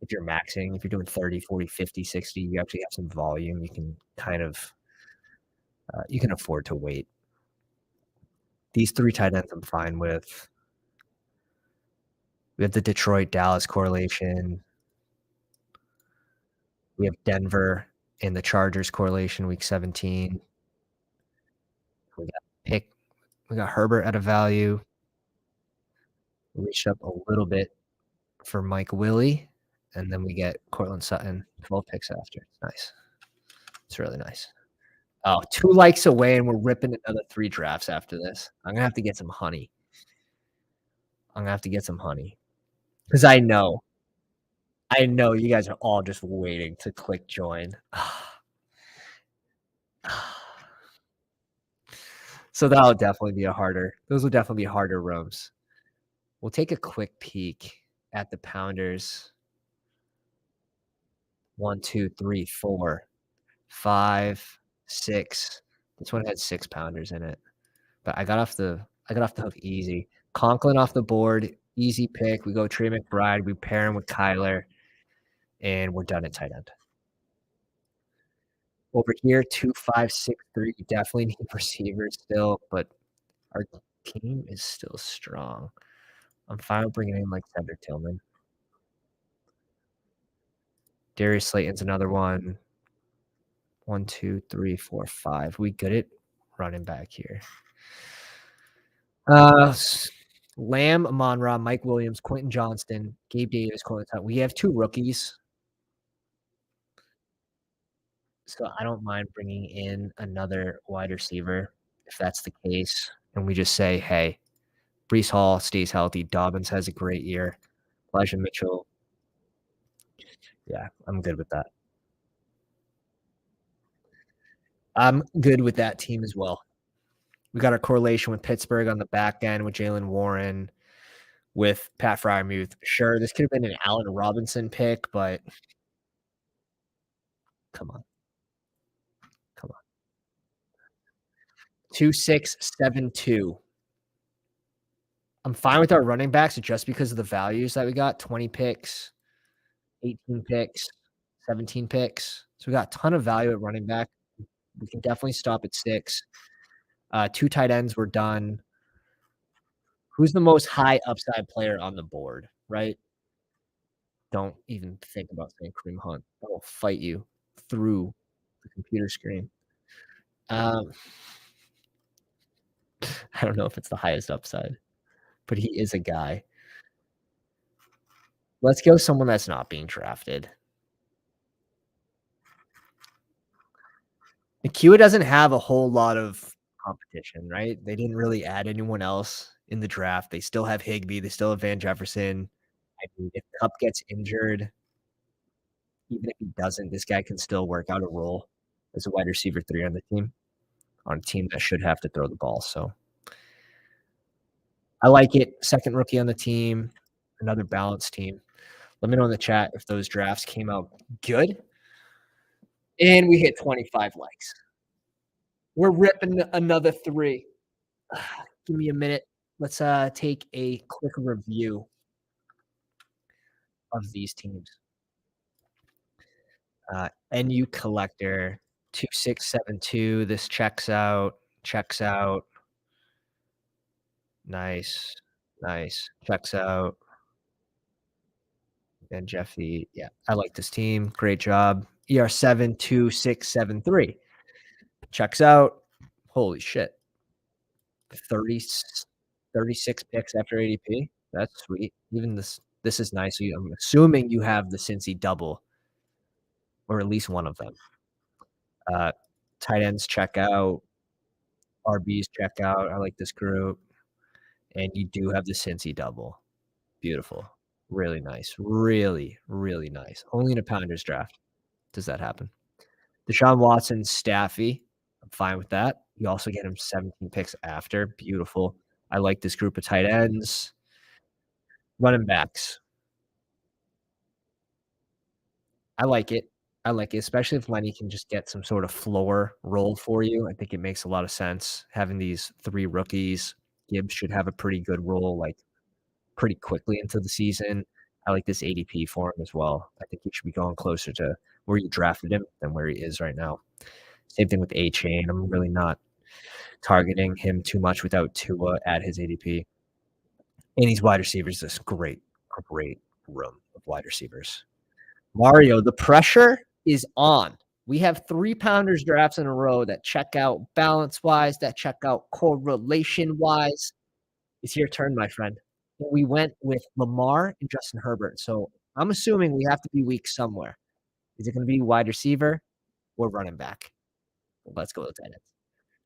if you're maxing, if you're doing 30, 40, 50, 60, you actually have some volume. You can kind of, you can afford to wait. These 3 tight ends I'm fine with. We have the Detroit Dallas correlation. We have Denver and the Chargers correlation week 17. We got pick. We got Herbert at a value. We reached up a little bit for Mike Willie, and then we get Cortland Sutton 12 picks after. It's nice. It's really nice. Oh, 2 likes away, and we're ripping another 3 drafts after this. I'm gonna have to get some honey. Because I know you guys are all just waiting to click join. So that'll definitely be those will definitely be harder rooms. We'll take a quick peek at the Pounders. 1, 2, 3, 4, 5, 6. This one had 6 Pounders in it. But I got off the hook easy. Conklin off the board, easy pick. We go Trey McBride. We pair him with Kyler, and we're done at tight end. Over here, 2, 5, 6, 3. We definitely need receivers still, but our team is still strong. I'm fine with bringing in like Cedric Tillman. Darius Slayton's another one. 1, 2, 3, 4, 5. We good at running back here. Lamb, Amon-Ra, Mike Williams, Quentin Johnston, Gabe Davis, Cortland Sutton. We have 2 rookies. So I don't mind bringing in another wide receiver if that's the case. And we just say, hey, Breece Hall stays healthy. Dobbins has a great year. Elijah Mitchell. Yeah, I'm good with that. I'm good with that team as well. We got our correlation with Pittsburgh on the back end with Jalen Warren. with Pat Fryermuth. Sure, this could have been an Allen Robinson pick, but come on, come on. 2672. I'm fine with our running backs just because of the values that we got, 20 picks, 18 picks, 17 picks. So we got a ton of value at running back. We can definitely stop at 6. 2 tight ends were done. Who's the most high upside player on the board, right? Don't even think about saying Kareem Hunt. I will fight you through the computer screen. Um, I don't know if it's the highest upside, but he is a guy. Let's go someone that's not being drafted. Akua doesn't have a whole lot of competition, right? They didn't really add anyone else in the draft. They still have Higbee. They still have Van Jefferson. I mean, if Cup gets injured, even if he doesn't, this guy can still work out a role as a wide receiver 3 on a team that should have to throw the ball. So I like it. Second rookie on the team, another balanced team. Let me know in the chat if those drafts came out good. And we hit 25 likes. We're ripping another 3. Give me a minute. Let's take a quick review of these teams. NU Collector 2672. This checks out. Checks out. Nice. Nice. Checks out. And Jeffy. Yeah, I like this team. Great job. ER72673. Checks out. Holy shit. 30, 36 picks after ADP. That's sweet. Even this is nice. I'm assuming you have the Cincy double, or at least one of them. Tight ends check out. RBs check out. I like this group. And you do have the Cincy double. Beautiful. Really nice. Really, really nice. Only in a Pounders draft does that happen. Deshaun Watson, Staffy. I'm fine with that. You also get him 17 picks after. Beautiful. I like this group of tight ends. Running backs. I like it. I like it, especially if Lenny can just get some sort of floor role for you. I think it makes a lot of sense having these 3 rookies. Gibbs should have a pretty good role, like, pretty quickly into the season. I like this ADP for him as well. I think he should be going closer to where you drafted him than where he is right now. Same thing with A-Chain. I'm really not targeting him too much without Tua at his ADP. And these wide receivers, this great room of wide receivers. Mario, the pressure is on. We have 3-pounders drafts in a row that check out balance-wise, that check out correlation-wise. It's your turn, my friend. We went with Lamar and Justin Herbert, so I'm assuming we have to be weak somewhere. Is it gonna be wide receiver or running back? Let's go with tight ends.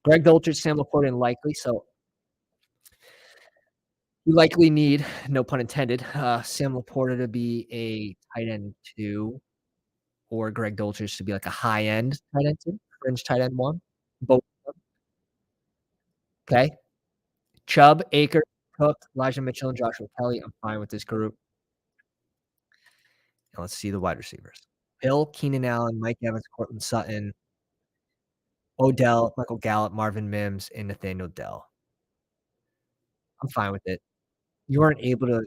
Greg Dulcich, Sam Laporta, and likely, so you likely need, no pun intended, Sam Laporta to be a tight end 2 or Greg Dulcich to be like a high-end tight end 2, fringe tight end 1. Both of them. Okay. Chubb, Akers, Cook, Elijah Mitchell, and Joshua Kelly. I'm fine with this group. Now let's see the wide receivers. Hill, Keenan Allen, Mike Evans, Courtland Sutton, Odell, Michael Gallup, Marvin Mims, and Nathaniel Dell. I'm fine with it. You weren't able to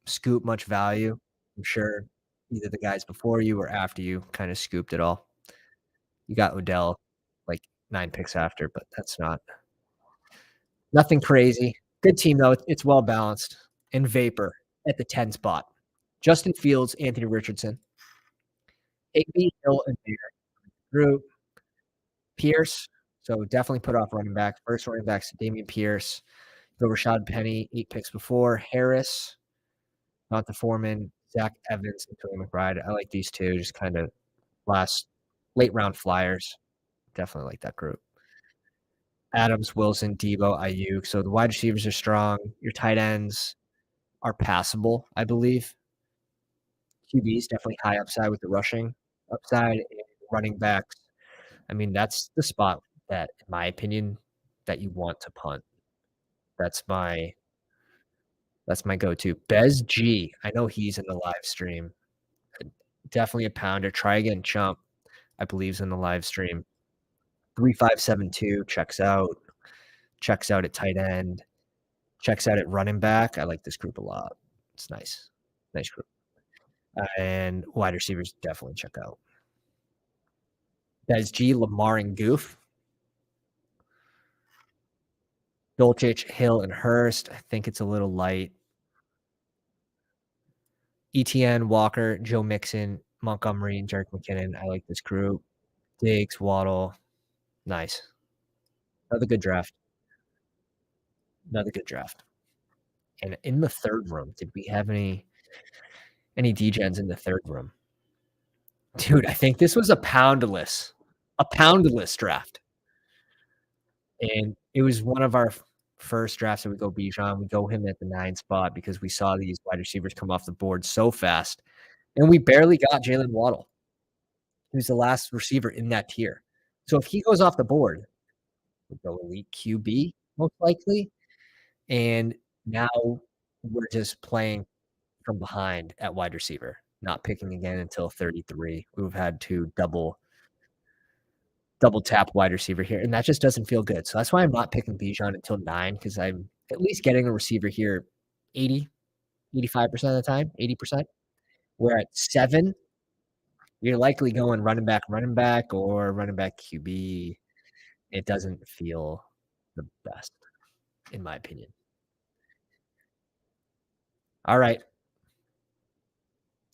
scoop much value. I'm sure either the guys before you or after you kind of scooped it all. You got Odell like 9 picks after, but that's nothing crazy. Good team, though. It's well balanced. And Vapor at the 10 spot. Justin Fields, Anthony Richardson. Higbee, Hill, and Bear. Group. Pierce. So definitely put off running back. First running back's Dameon Pierce. Go Rashad Penny, 8 picks before. Harris, Donta Foreman, Zach Evans, and Tony McBride. I like these 2, just kind of late round flyers. Definitely like that group. Adams, Wilson, Debo, Ayuk. So the wide receivers are strong. Your tight ends are passable, I believe. QBs definitely high upside with the rushing upside, and running backs. I mean, that's the spot that, in my opinion, that you want to punt. That's my That's my go-to. Bez G, I know he's in the live stream. Definitely a pounder. Try again, Chump, I believe's in the live stream. 3572 checks out at tight end, checks out at running back. I like this group a lot. It's nice. Nice group. And wide receivers definitely check out. Bez G, Lamar, and Goof. Dolchich, Hill, and Hurst. I think it's a little light. ETN, Walker, Joe Mixon, Montgomery, and Jerick McKinnon. I like this group. Diggs, Waddle. Nice. Another good draft. Another good draft. And in the third room, did we have any DGens in the third room? Dude, I think this was a poundless draft. And it was one of our first drafts that we go Bijan. We go him at the 9 spot because we saw these wide receivers come off the board so fast. And we barely got Jalen Waddle. He was the last receiver in that tier. So if he goes off the board, we'll go elite QB, most likely. And now we're just playing from behind at wide receiver, not picking again until 33. We've had to double tap wide receiver here, and that just doesn't feel good. So that's why I'm not picking Bijan until 9 because I'm at least getting a receiver here 80, 85% of the time, 80%. Where at 7, you're likely going running back, or running back QB. It doesn't feel the best, in my opinion. All right.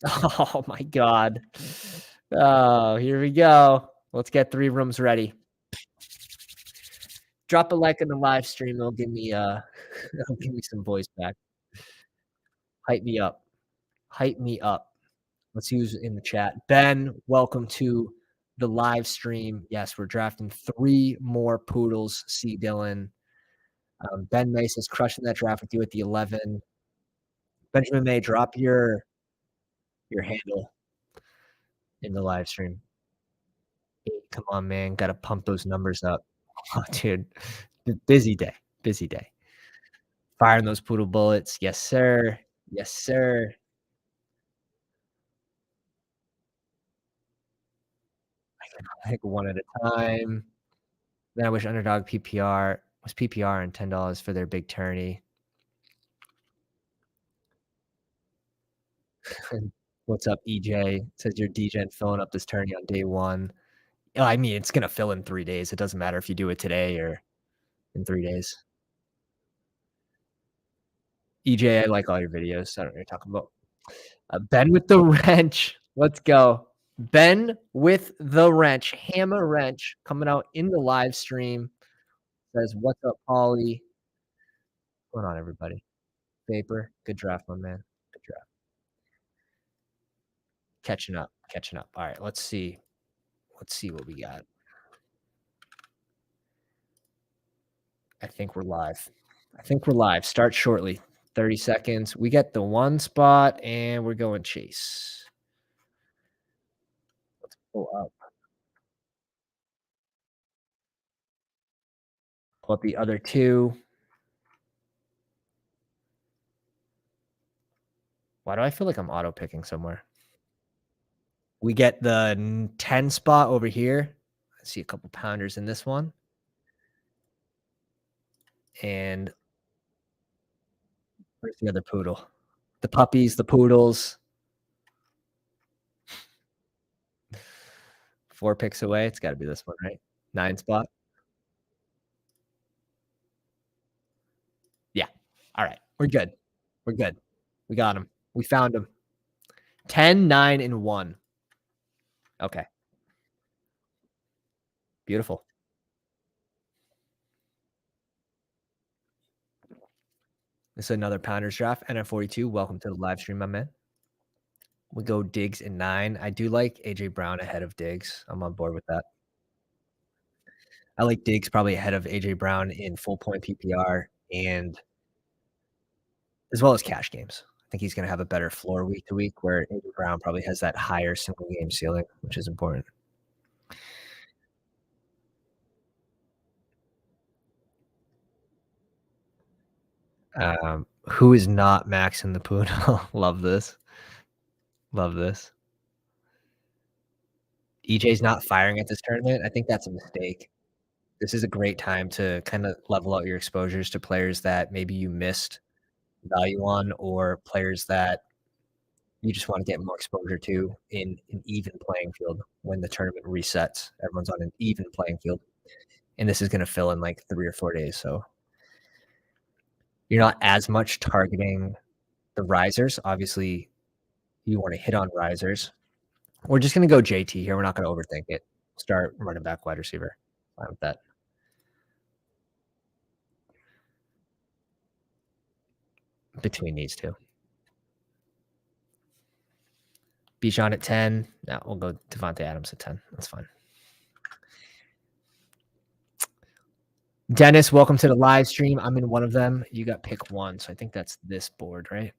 Oh, my God. Oh, here we go. Let's get 3 rooms ready. Drop a like in the live stream. It'll give me it'll give me some voice back. Hype me up. Hype me up. Let's see who's in the chat. Ben, welcome to the live stream. Yes, we're drafting 3 more poodles. C. Dylan. Ben Mace crushing that draft with you at the 11. Benjamin May, drop your handle in the live stream. Come on, man. Got to pump those numbers up. Oh, dude. Busy day. Busy day. Firing those poodle bullets. Yes, sir. Yes, sir. I think one at a time. Then I wish Underdog PPR was PPR and $10 for their big tourney. What's up, EJ? Says your DGen filling up this tourney on day 1. I mean, it's gonna fill in 3 days. It doesn't matter if you do it today or in 3 days. EJ, I like all your videos. I don't know what you're talking about. Ben with the wrench. Let's go. Ben with the wrench. Hammer wrench coming out in the live stream. Says, what's up, Polly? What's going on, everybody? Vapor. Good draft, my man. Good draft. Catching up. All right, let's see. Let's see what we got. I think we're live. Start shortly. 30 seconds. We get the 1 spot, and we're going Chase. Let's pull up. Pull up the other 2. Why do I feel like I'm auto-picking somewhere? We get the 10 spot over here. I see a couple pounders in this one. And where's the other poodle? The puppies, the poodles. 4 picks away. It's got to be this one, right? 9 spot. Yeah. All right. We're good. We got him. We found him. 10, 9, and 1. Okay. Beautiful. This is another Pounders draft. NF42, welcome to the live stream, my man. We go Diggs in 9. I do like A.J. Brown ahead of Diggs. I'm on board with that. I like Diggs probably ahead of A.J. Brown in full point PPR and as well as cash games. I think he's going to have a better floor week to week where A.J. Brown probably has that higher single game ceiling, which is important. Who is not maxing the Poodle? Love this. Love this. EJ's not firing at this tournament. I think that's a mistake. This is a great time to kinda level out your exposures to players that maybe you missed value on, or players that you just wanna get more exposure to in an even playing field when the tournament resets. Everyone's on an even playing field, and this is gonna fill in, like, 3 or 4 days, so you're not as much targeting the risers. Obviously, you wanna hit on risers. We're just gonna go JT here. We're not gonna overthink it. Start running back, wide receiver. Fine with that. Between these 2. Bijan at 10. No, we'll go Devontae Adams at 10. That's fine. Dennis, welcome to the live stream. I'm in one of them. You got pick 1, so I think that's this board, right?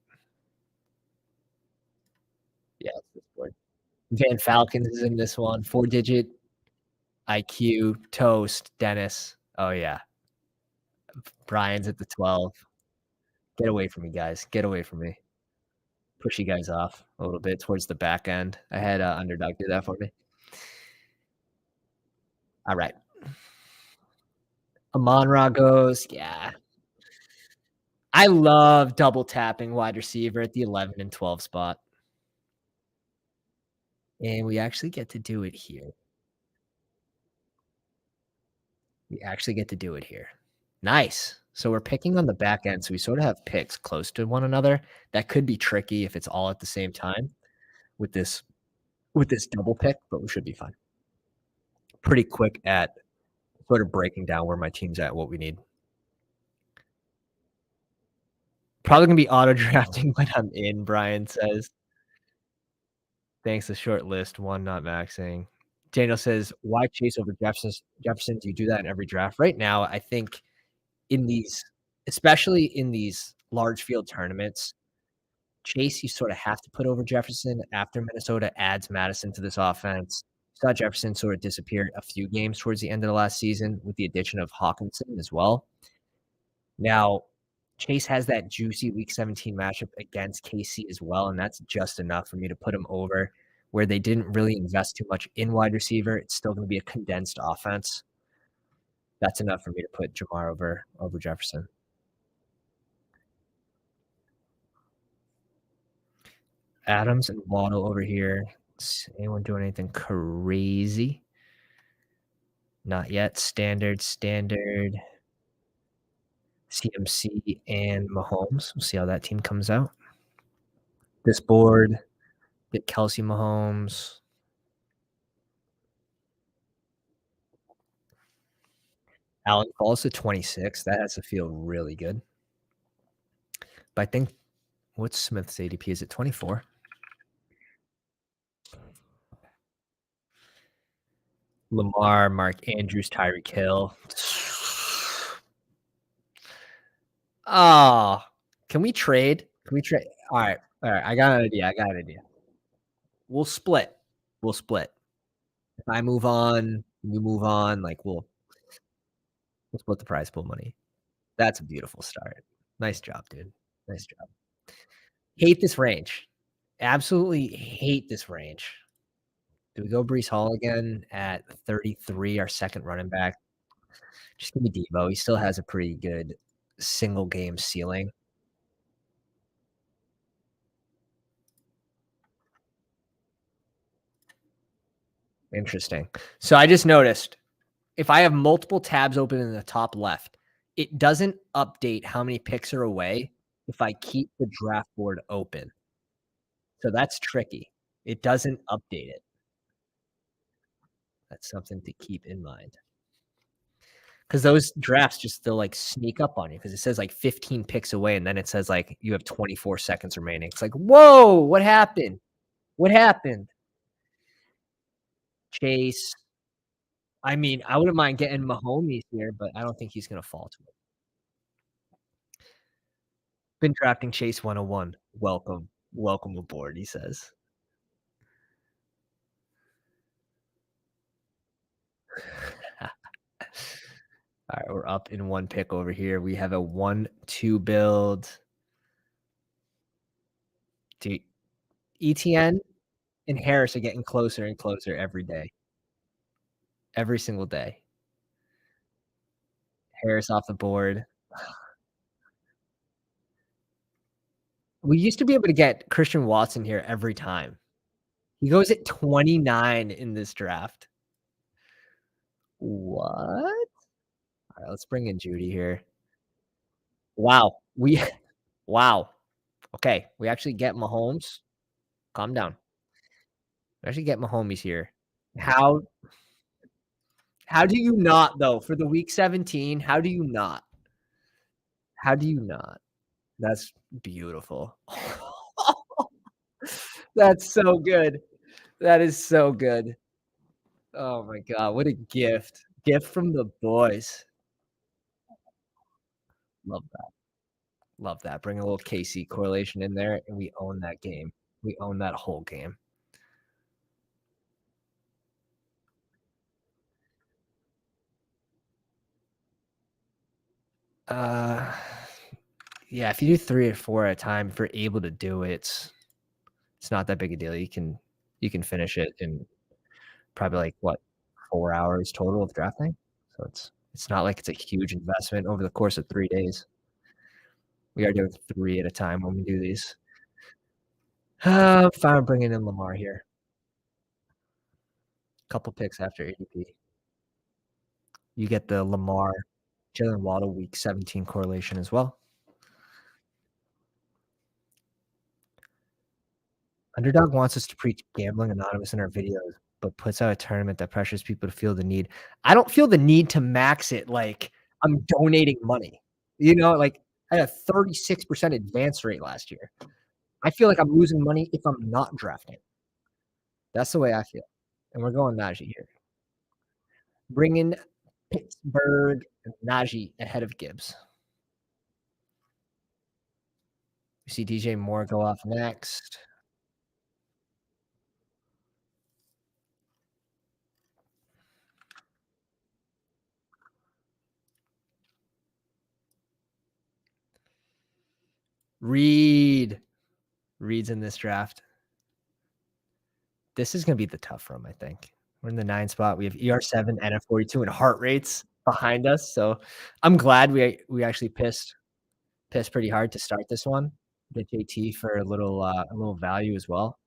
Yeah, it's this board. Van Falcons is in this one. 4-digit IQ, toast, Dennis. Oh, yeah. Brian's at the 12. Get away from me, guys. Get away from me. Push you guys off a little bit towards the back end. I had Underdog do that for me. All right. Amon-Ra goes. Yeah. I love double tapping wide receiver at the 11 and 12 spot. And we actually get to do it here. We actually get to do it here. Nice. So we're picking on the back end, so we sort of have picks close to one another. That could be tricky if it's all at the same time with this double pick, but we should be fine. Pretty quick at sort of breaking down where my team's at, what we need. Probably gonna be auto drafting when I'm in, Brian says. Thanks, a short list, 1 not maxing. Daniel says, "Why Chase over Jefferson? Jefferson, do you do that in every draft?" Right now, I think in these, especially in these large field tournaments, Chase, you sort of have to put over Jefferson after Minnesota adds Madison to this offense. Saw Jefferson sort of disappear a few games towards the end of the last season with the addition of Hawkinson as well. Now, Chase has that juicy Week 17 matchup against KC as well, and that's just enough for me to put him over. Where they didn't really invest too much in wide receiver, it's still going to be a condensed offense. That's enough for me to put Jamar over Jefferson. Adams and Waddle over here. Is anyone doing anything crazy? Not yet. Standard. CMC and Mahomes. We'll see how that team comes out. This board, get Kelsey Mahomes. Allen falls to 26. That has to feel really good. But I think, what's Smith's ADP? Is it 24? Lamar, Mark Andrews, Tyreek Hill. Oh, can we trade? Can we trade? All right. I got an idea. We'll split. If I move on, you move on. Like we'll split the prize pool money. That's a beautiful start. Nice job, dude. Nice job. Hate this range. Absolutely hate this range. Do we go Brees Hall again at 33, our second running back? Just give me Devo. He still has a pretty good single game ceiling. Interesting. So I just noticed if I have multiple tabs open in the top left, it doesn't update how many picks are away if I keep the draft board open. So that's tricky. It doesn't update it. That's something to keep in mind. Because those drafts just they'll like sneak up on you because it says like 15 picks away and then it says like you have 24 seconds remaining. It's like, whoa, what happened? What happened? Chase. I mean, I wouldn't mind getting Mahomes here, but I don't think he's gonna fall to it. Been drafting Chase 101. Welcome. Welcome aboard, he says. All right, we're up in one pick over here. We have a 1-2 build. Dude, ETN and Harris are getting closer and closer every day, every single day. Harris off the board. We used to be able to get Christian Watson here every time. He goes at 29 in this draft. What? Alright, let's bring in Judy here. Wow, we wow. Okay, we actually get Mahomes. Calm down. We actually get Mahomes here. How how do you not though, for the week 17, how do you not? How do you not? That's beautiful. That's so good. That is so good. Oh my god, what a gift. Gift from the boys. Love that. Love that. Bring a little KC correlation in there, and we own that game. We own that whole game. Uh, yeah, if you do 3 or 4 at a time, if you're able to do it, it's not that big a deal. You can finish it in probably, like, what, 4 hours total of drafting? So it's not like it's a huge investment over the course of 3 days. We are doing 3 at a time when we do these. Fine, bringing in Lamar here. Couple picks after ADP. You get the Lamar, Jalen Waddle week 17 correlation as well. Underdog wants us to preach gambling anonymous in our videos, but puts out a tournament that pressures people to feel the need. I don't feel the need to max it like I'm donating money. Like I had a 36% advance rate last year. I feel like I'm losing money if I'm not drafting. That's the way I feel. And we're going Najee here. Bringing Pittsburgh and Najee ahead of Gibbs. We see DJ Moore go off next. Reed's in this draft. This is gonna be the tough room, I think. We're in the 9 spot. We have ER7, NF42, and heart rates behind us. So I'm glad we actually pissed pretty hard to start this one. The JT for a little value as well.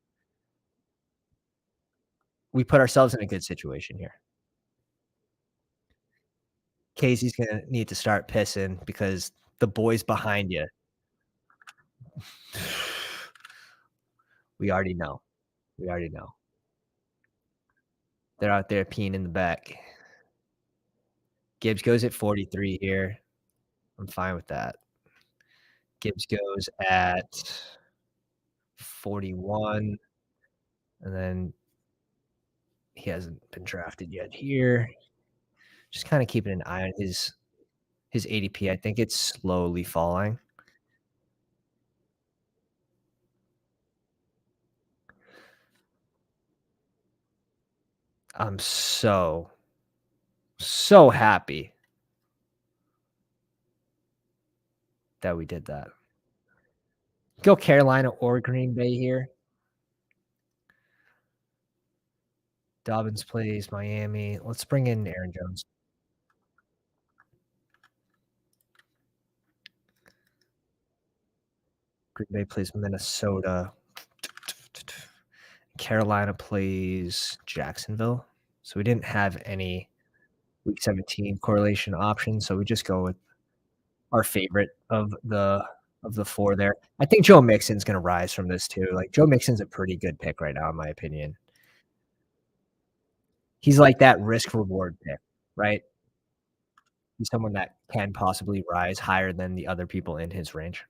We put ourselves in a good situation here. Casey's gonna need to start pissing because the boys behind you. We already know. We already know. They're out there peeing in the back. Gibbs goes at 43 here. I'm fine with that. Gibbs goes at 41, and then he hasn't been drafted yet here. Just kinda keeping an eye on his ADP. I think it's slowly falling. I'm so happy that we did that. Go Carolina or Green Bay here. Dobbins plays Miami. Let's bring in Aaron Jones. Green Bay plays Minnesota. Carolina plays Jacksonville. So we didn't have any week 17 correlation options, so we just go with our favorite of the 4 there. I think Joe Mixon's gonna rise from this too. Like, Joe Mixon's a pretty good pick right now, in my opinion. He's like that risk reward pick, right? He's someone that can possibly rise higher than the other people in his range.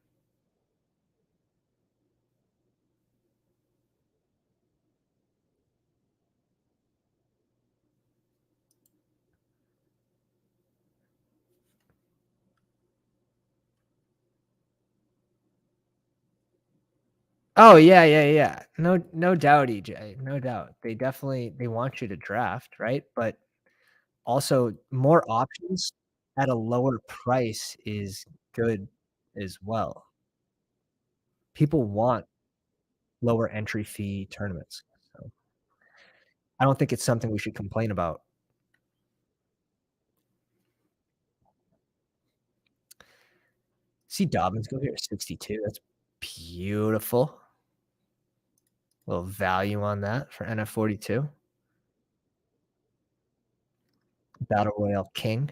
Oh, yeah, yeah, yeah. No doubt, EJ, no doubt. They want you to draft, right? But also more options at a lower price is good as well. People want lower entry fee tournaments. So I don't think it's something we should complain about. See Dobbins go here, 62. That's beautiful. Little value on that for NF42. Battle Royale King.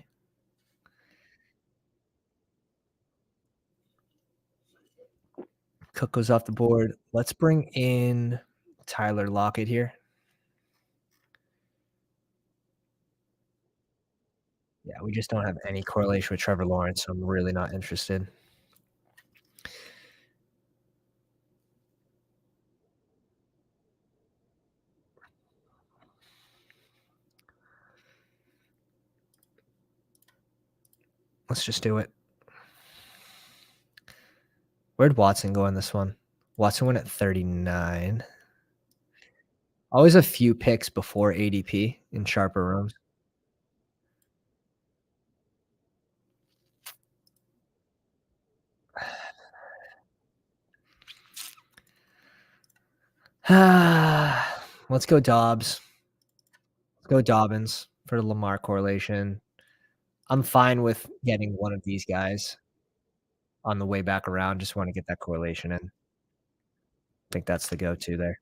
Cook goes off the board. Let's bring in Tyler Lockett here. Yeah, we just don't have any correlation with Trevor Lawrence, so I'm really not interested. Let's just do it. Where'd Watson go in this one? Watson went at 39. Always a few picks before ADP in sharper rooms. Let's go Dobbs. Let's go Dobbins for the Lamar correlation. I'm fine with getting one of these guys on the way back around. Just want to get that correlation in. I think that's the go-to there.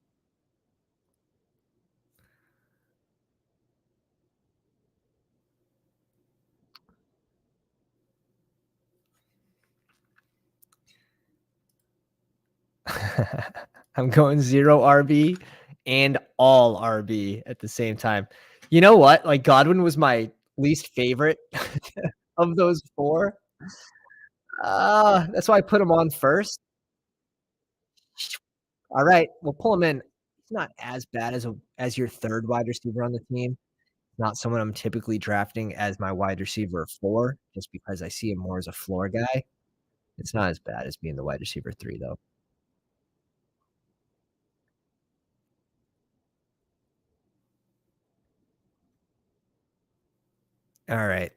I'm going 0 RB and all RB at the same time. You know what? Like Godwin was my least favorite of those 4. That's why I put him on first. All right, we'll pull him in. He's not as bad as your 3rd wide receiver on the team. Not someone I'm typically drafting as my wide receiver 4, just because I see him more as a floor guy. It's not as bad as being the wide receiver 3, though. All right.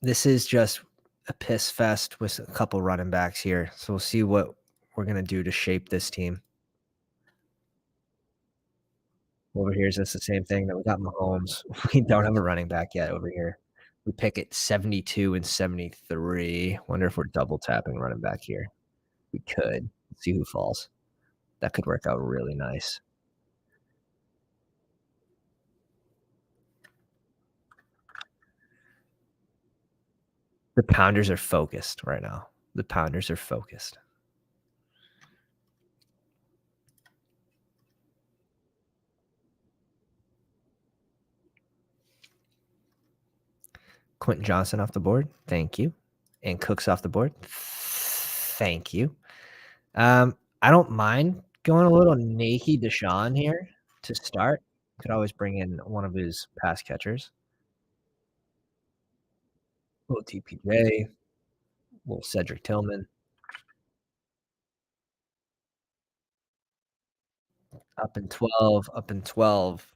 This is just a piss fest with a couple running backs here. So we'll see what we're going to do to shape this team. Over here is just the same thing that we got Mahomes. We don't have a running back yet over here. We pick at 72 and 73. Wonder if we're double tapping running back here. We could. Let's see who falls. That could work out really nice. The Pounders are focused right now. The Pounders are focused. Quentin Johnson off the board. Thank you. And Cook's off the board. Thank you. I don't mind going a little naked Deshaun here to start. Could always bring in one of his pass catchers. Little TPJ, little Cedric Tillman. Up in 12, up in 12,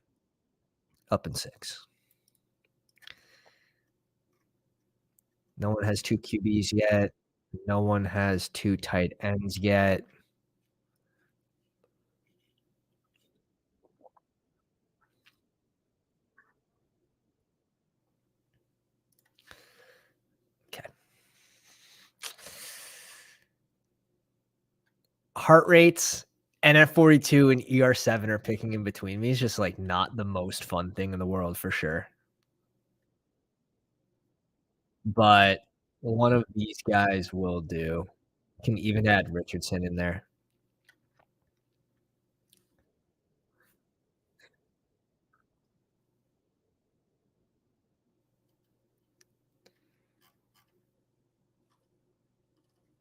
up in 6. No one has 2 QBs yet. No one has 2 tight ends yet. Okay. Heart rates, NF42 and ER7 are picking in between me. It's just like not the most fun thing in the world for sure. But one of these guys will do. Can even add Richardson in there.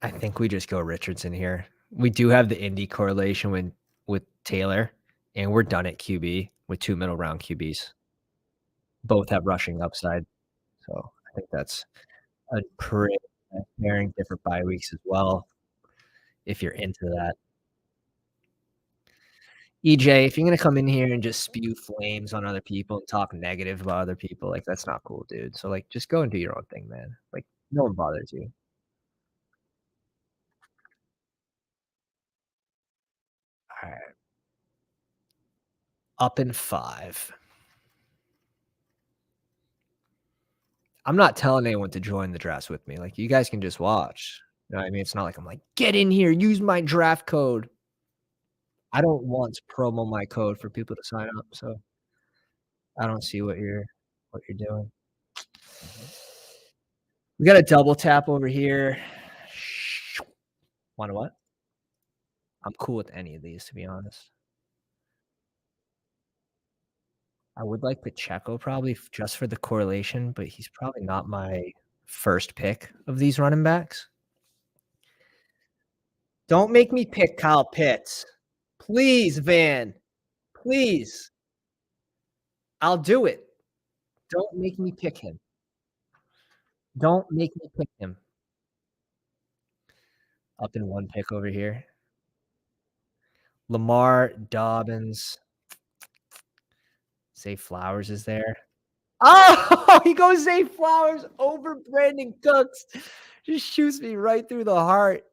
I think we just go Richardson here. We do have the Indy correlation with Taylor, and we're done at QB with 2 middle round QBs. Both have rushing upside. So I think that's a pretty pairing different bye weeks as well, if you're into that. EJ, if you're gonna come in here and just spew flames on other people and talk negative about other people, like that's not cool, dude. So like just go and do your own thing, man. Like no one bothers you. All right. Up in 5. I'm not telling anyone to join the drafts with me, like, you guys can just watch. You know what I mean? It's not like I'm like, "Get in here, use my draft code." I don't want to promo my code for people to sign up, so I don't see what you're doing. We got a double tap over here. Want what? I'm cool with any of these, to be honest. I would like Pacheco probably just for the correlation, but he's probably not my first pick of these running backs. Don't make me pick Kyle Pitts. Please, Van. Please. I'll do it. Don't make me pick him. Don't make me pick him. Up in one pick over here. Lamar, Dobbins. Zay Flowers is there. Oh, he goes Zay Flowers over Brandon Cooks. Just shoots me right through the heart.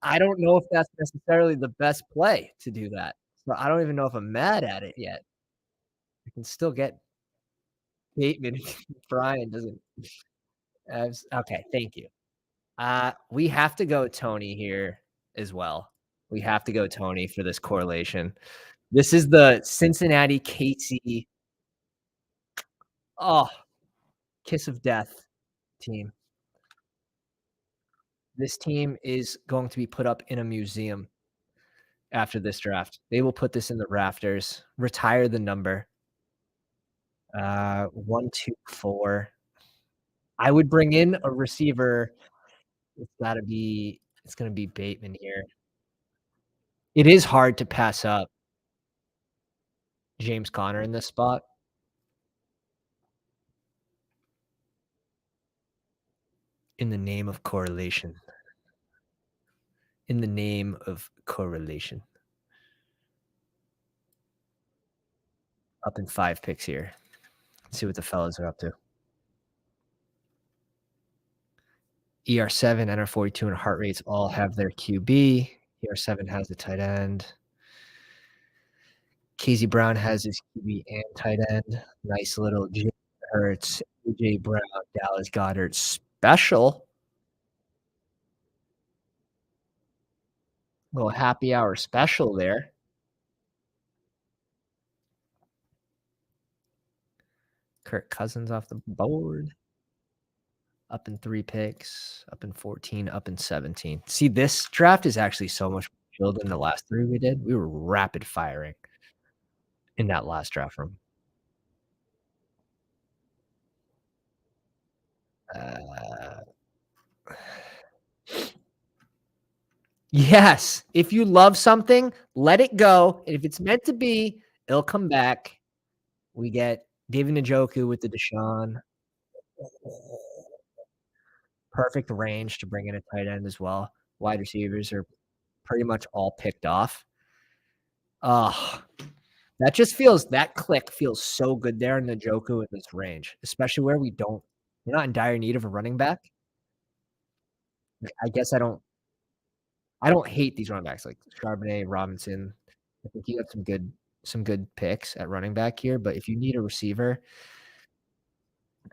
I don't know if that's necessarily the best play to do that. So I don't even know if I'm mad at it yet. I can still get Bateman if Brian doesn't okay, thank you. We have to go Tony here as well. We have to go Tony for this correlation. This is the Cincinnati KC, oh, kiss of death team. This team is going to be put up in a museum after this draft. They will put this in the rafters, retire the number. 1, 2, 4. I would bring in a receiver. It's gonna be Bateman here. It is hard to pass up James Conner in this spot. In the name of correlation. In the name of correlation. Up in 5 picks here. Let's see what the fellas are up to. ER7, NR42, and heart rates all have their QB. ER7 has the tight end. Casey Brown has his QB and tight end. Nice little Jalen Hurts, AJ Brown, Dallas Goedert special. Little happy hour special there. Kirk Cousins off the board. Up in 3 picks, up in 14, up in 17. See, this draft is actually so much more chill than the last 3 we did. We were rapid firing in that last draft room. Yes, if you love something, let it go, and if it's meant to be, it'll come back. We get David Njoku with the Deshaun. Perfect range to bring in a tight end as well. Wide receivers are pretty much all picked off. Ugh. That click feels so good there in Njoku in this range, especially where we're not in dire need of a running back. I guess I don't hate these running backs like Charbonnet, Robinson. I think you have some good picks at running back here, but if you need a receiver,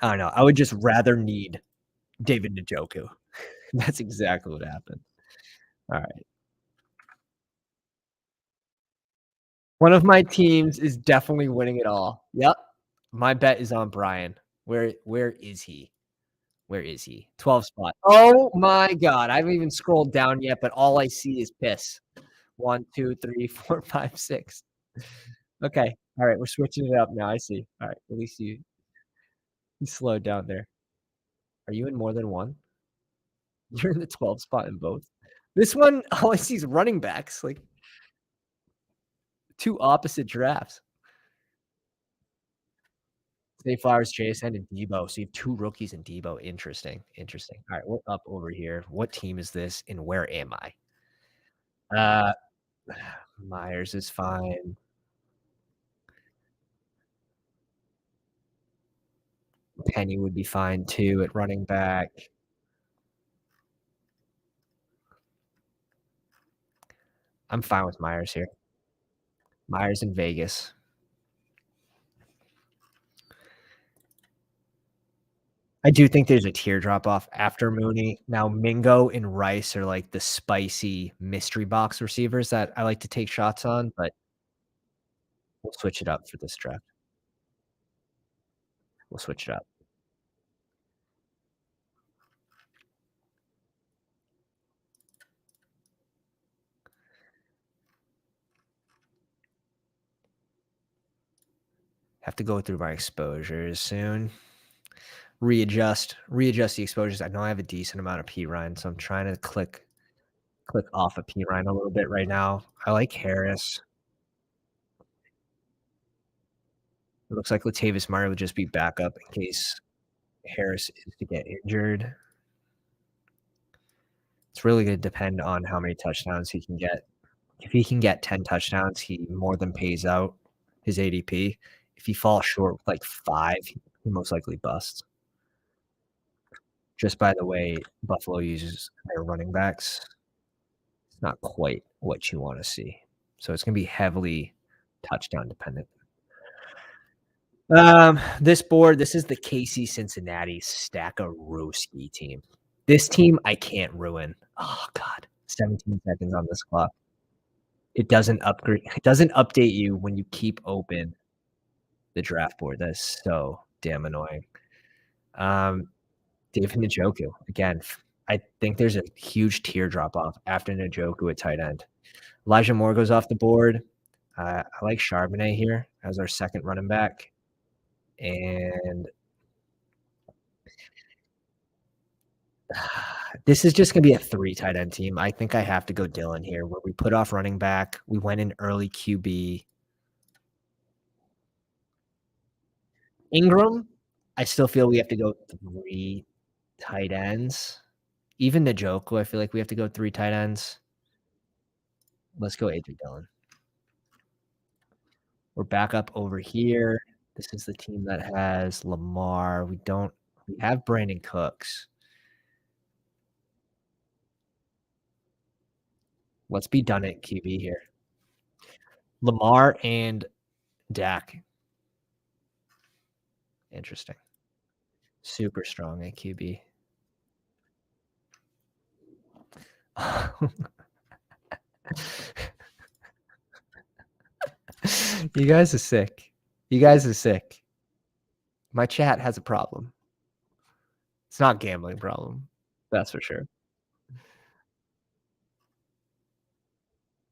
I don't know. I would just rather need David Njoku. That's exactly what happened. All right. One of my teams is definitely winning it all. Yep. My bet is on Brian. Where is he? Where is he? 12 spot. Oh my god. I haven't even scrolled down yet, but all I see is piss. 1, 2, 3, 4, 5, 6. Okay. All right. We're switching it up now. I see. All right. At least you slowed down there. Are you in more than one? You're in the 12 spot in both. This one, all I see is running backs, like 2 opposite drafts. Zay Flowers, JSN, and Debo. So you have 2 rookies in Debo. Interesting. Interesting. All right, we're up over here. What team is this, and where am I? Uh, Myers is fine. Penny would be fine too at running back. I'm fine with Myers here. Myers in Vegas. I do think there's a teardrop off after Mooney. Now Mingo and Rice are like the spicy mystery box receivers that I like to take shots on, but we'll switch it up for this draft. We'll switch it up. Have to go through my exposures soon. Readjust the exposures. I know I have a decent amount of P Ryan, so I'm trying to click off of P Ryan a little bit right now. I like Harris. It looks like Latavius Murray would just be backup in case Harris is to get injured. It's really going to depend on how many touchdowns he can get. If he can get 10 touchdowns, he more than pays out his ADP. If he falls short with like 5, he most likely busts. Just by the way Buffalo uses their running backs, it's not quite what you want to see. So it's going to be heavily touchdown dependent. This is the KC Cincinnati Stackarooski team. This team I can't ruin. Oh God, 17 seconds on this clock. It doesn't upgrade. It doesn't update you when you keep open the draft board. That's so damn annoying. Um, David Njoku again. I think there's a huge teardrop off after Njoku at tight end. Elijah Moore goes off the board. I like Charbonnet here as our second running back, and this is just going to be a 3 tight end team. I think I have to go Dylan here, where we put off running back. We went in early QB. Ingram, I still feel we have to go 3 tight ends. Even Njoku, I feel like we have to go 3 tight ends. Let's go A.J. Dillon. We're back up over here. This is the team that has Lamar. We have Brandon Cooks. Let's be done at QB here. Lamar and Dak. Interesting. Super strong at QB. You guys are sick. You guys are sick. My chat has a problem. It's not a gambling problem. That's for sure.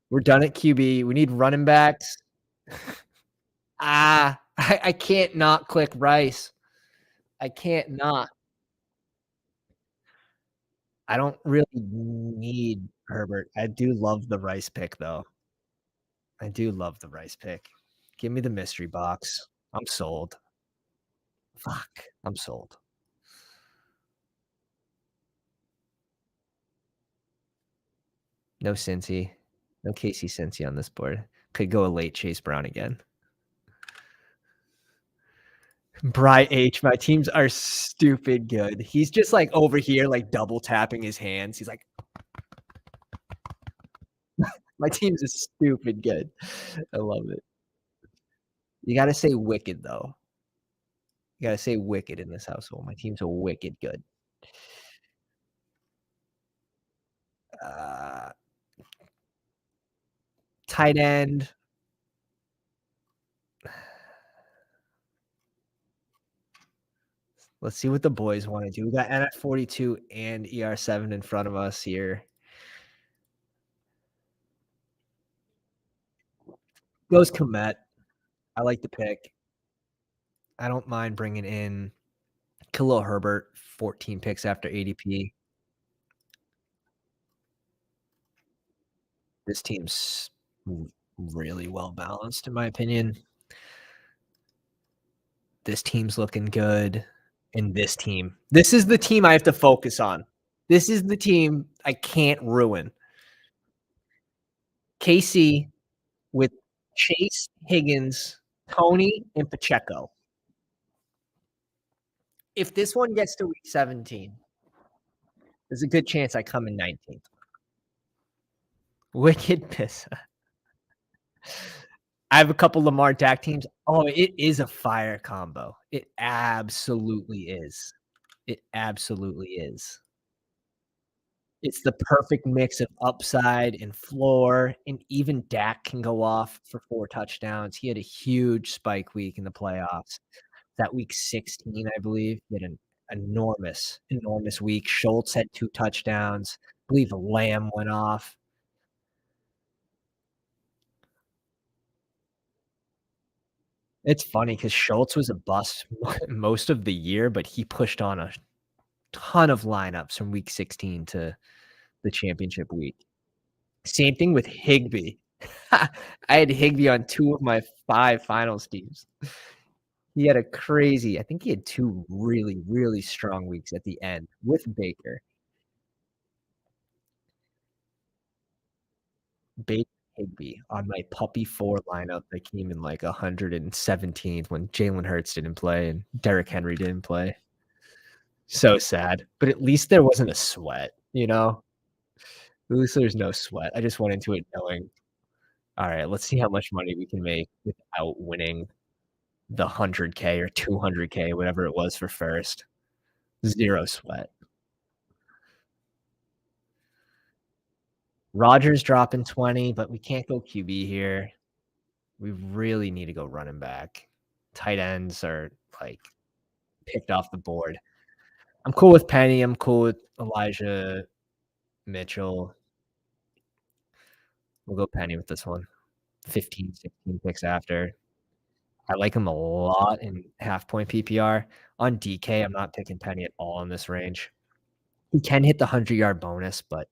We're done at QB. We need running backs. I can't not click Rice. I can't not. I don't really need Herbert. I do love the Rice pick, though. I do love the Rice pick. Give me the mystery box. I'm sold. Fuck. I'm sold. No Cincy. No Casey Cincy on this board. Could go a late Chase Brown again. Bry H, my teams are stupid good. He's just like over here, like double tapping his hands. He's like, my team's is stupid good. I love it. You got to say wicked, though. You got to say wicked in this household. My team's a wicked good. Tight end. Let's see what the boys want to do. We got NF42 and ER7 in front of us here. Goes Komet. I like the pick. I don't mind bringing in Khalil Herbert, 14 picks after ADP. This team's really well balanced, in my opinion. This team's looking good. And this is the team I have to focus on. This is the team I can't ruin. KC with Chase, Higgins, Tony, and Pacheco. If this one gets to week 17, there's a good chance I come in 19th. Wicked piss. I have a couple Lamar Dak teams. Oh, it is a fire combo. It absolutely is. It absolutely is. It's the perfect mix of upside and floor, and even Dak can go off for 4 touchdowns. He had a huge spike week in the playoffs. That week 16, I believe, he had an enormous, enormous week. Schultz had 2 touchdowns. I believe Lamb went off. It's funny because Schultz was a bust most of the year, but he pushed on a ton of lineups from week 16 to the championship week. Same thing with Higbee. I had Higbee on 2 of my 5 finals teams. He had a crazy I think he had 2 really, really strong weeks at the end with Baker. Baker, Higbee on my puppy 4 lineup that came in like 117th when Jalen Hurts didn't play and Derrick Henry didn't play. So sad, but at least there wasn't a sweat, you know? At least there's no sweat. I just went into it knowing, "Alright, let's see how much money we can make without winning the 100K or 200K, whatever it was for first." 0 sweat. Rodgers dropping 20, but we can't go QB here. We really need to go running back. Tight ends are, like, picked off the board. I'm cool with Penny, I'm cool with Elijah Mitchell. We'll go Penny with this one. 15, 16 picks after. I like him a lot in half point PPR. On DK, I'm not picking Penny at all in this range. He can hit the 100-yard bonus, but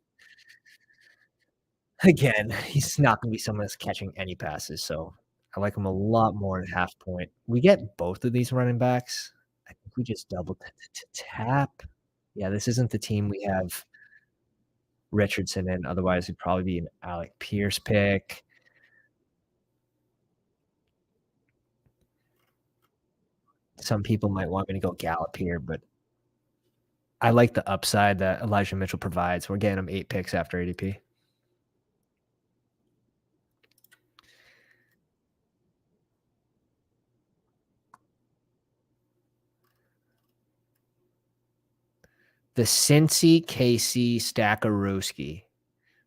again, he's not gonna be someone that's catching any passes, so I like him a lot more in half point. We get both of these running backs. I think we just double tap. Yeah, this isn't the team we have Richardson in, otherwise it'd probably be an Alec Pierce pick. Some people might want me to go Gallup here, but I like the upside that Elijah Mitchell provides. We're getting him 8 picks after ADP. The Cincy KC Stackarooski.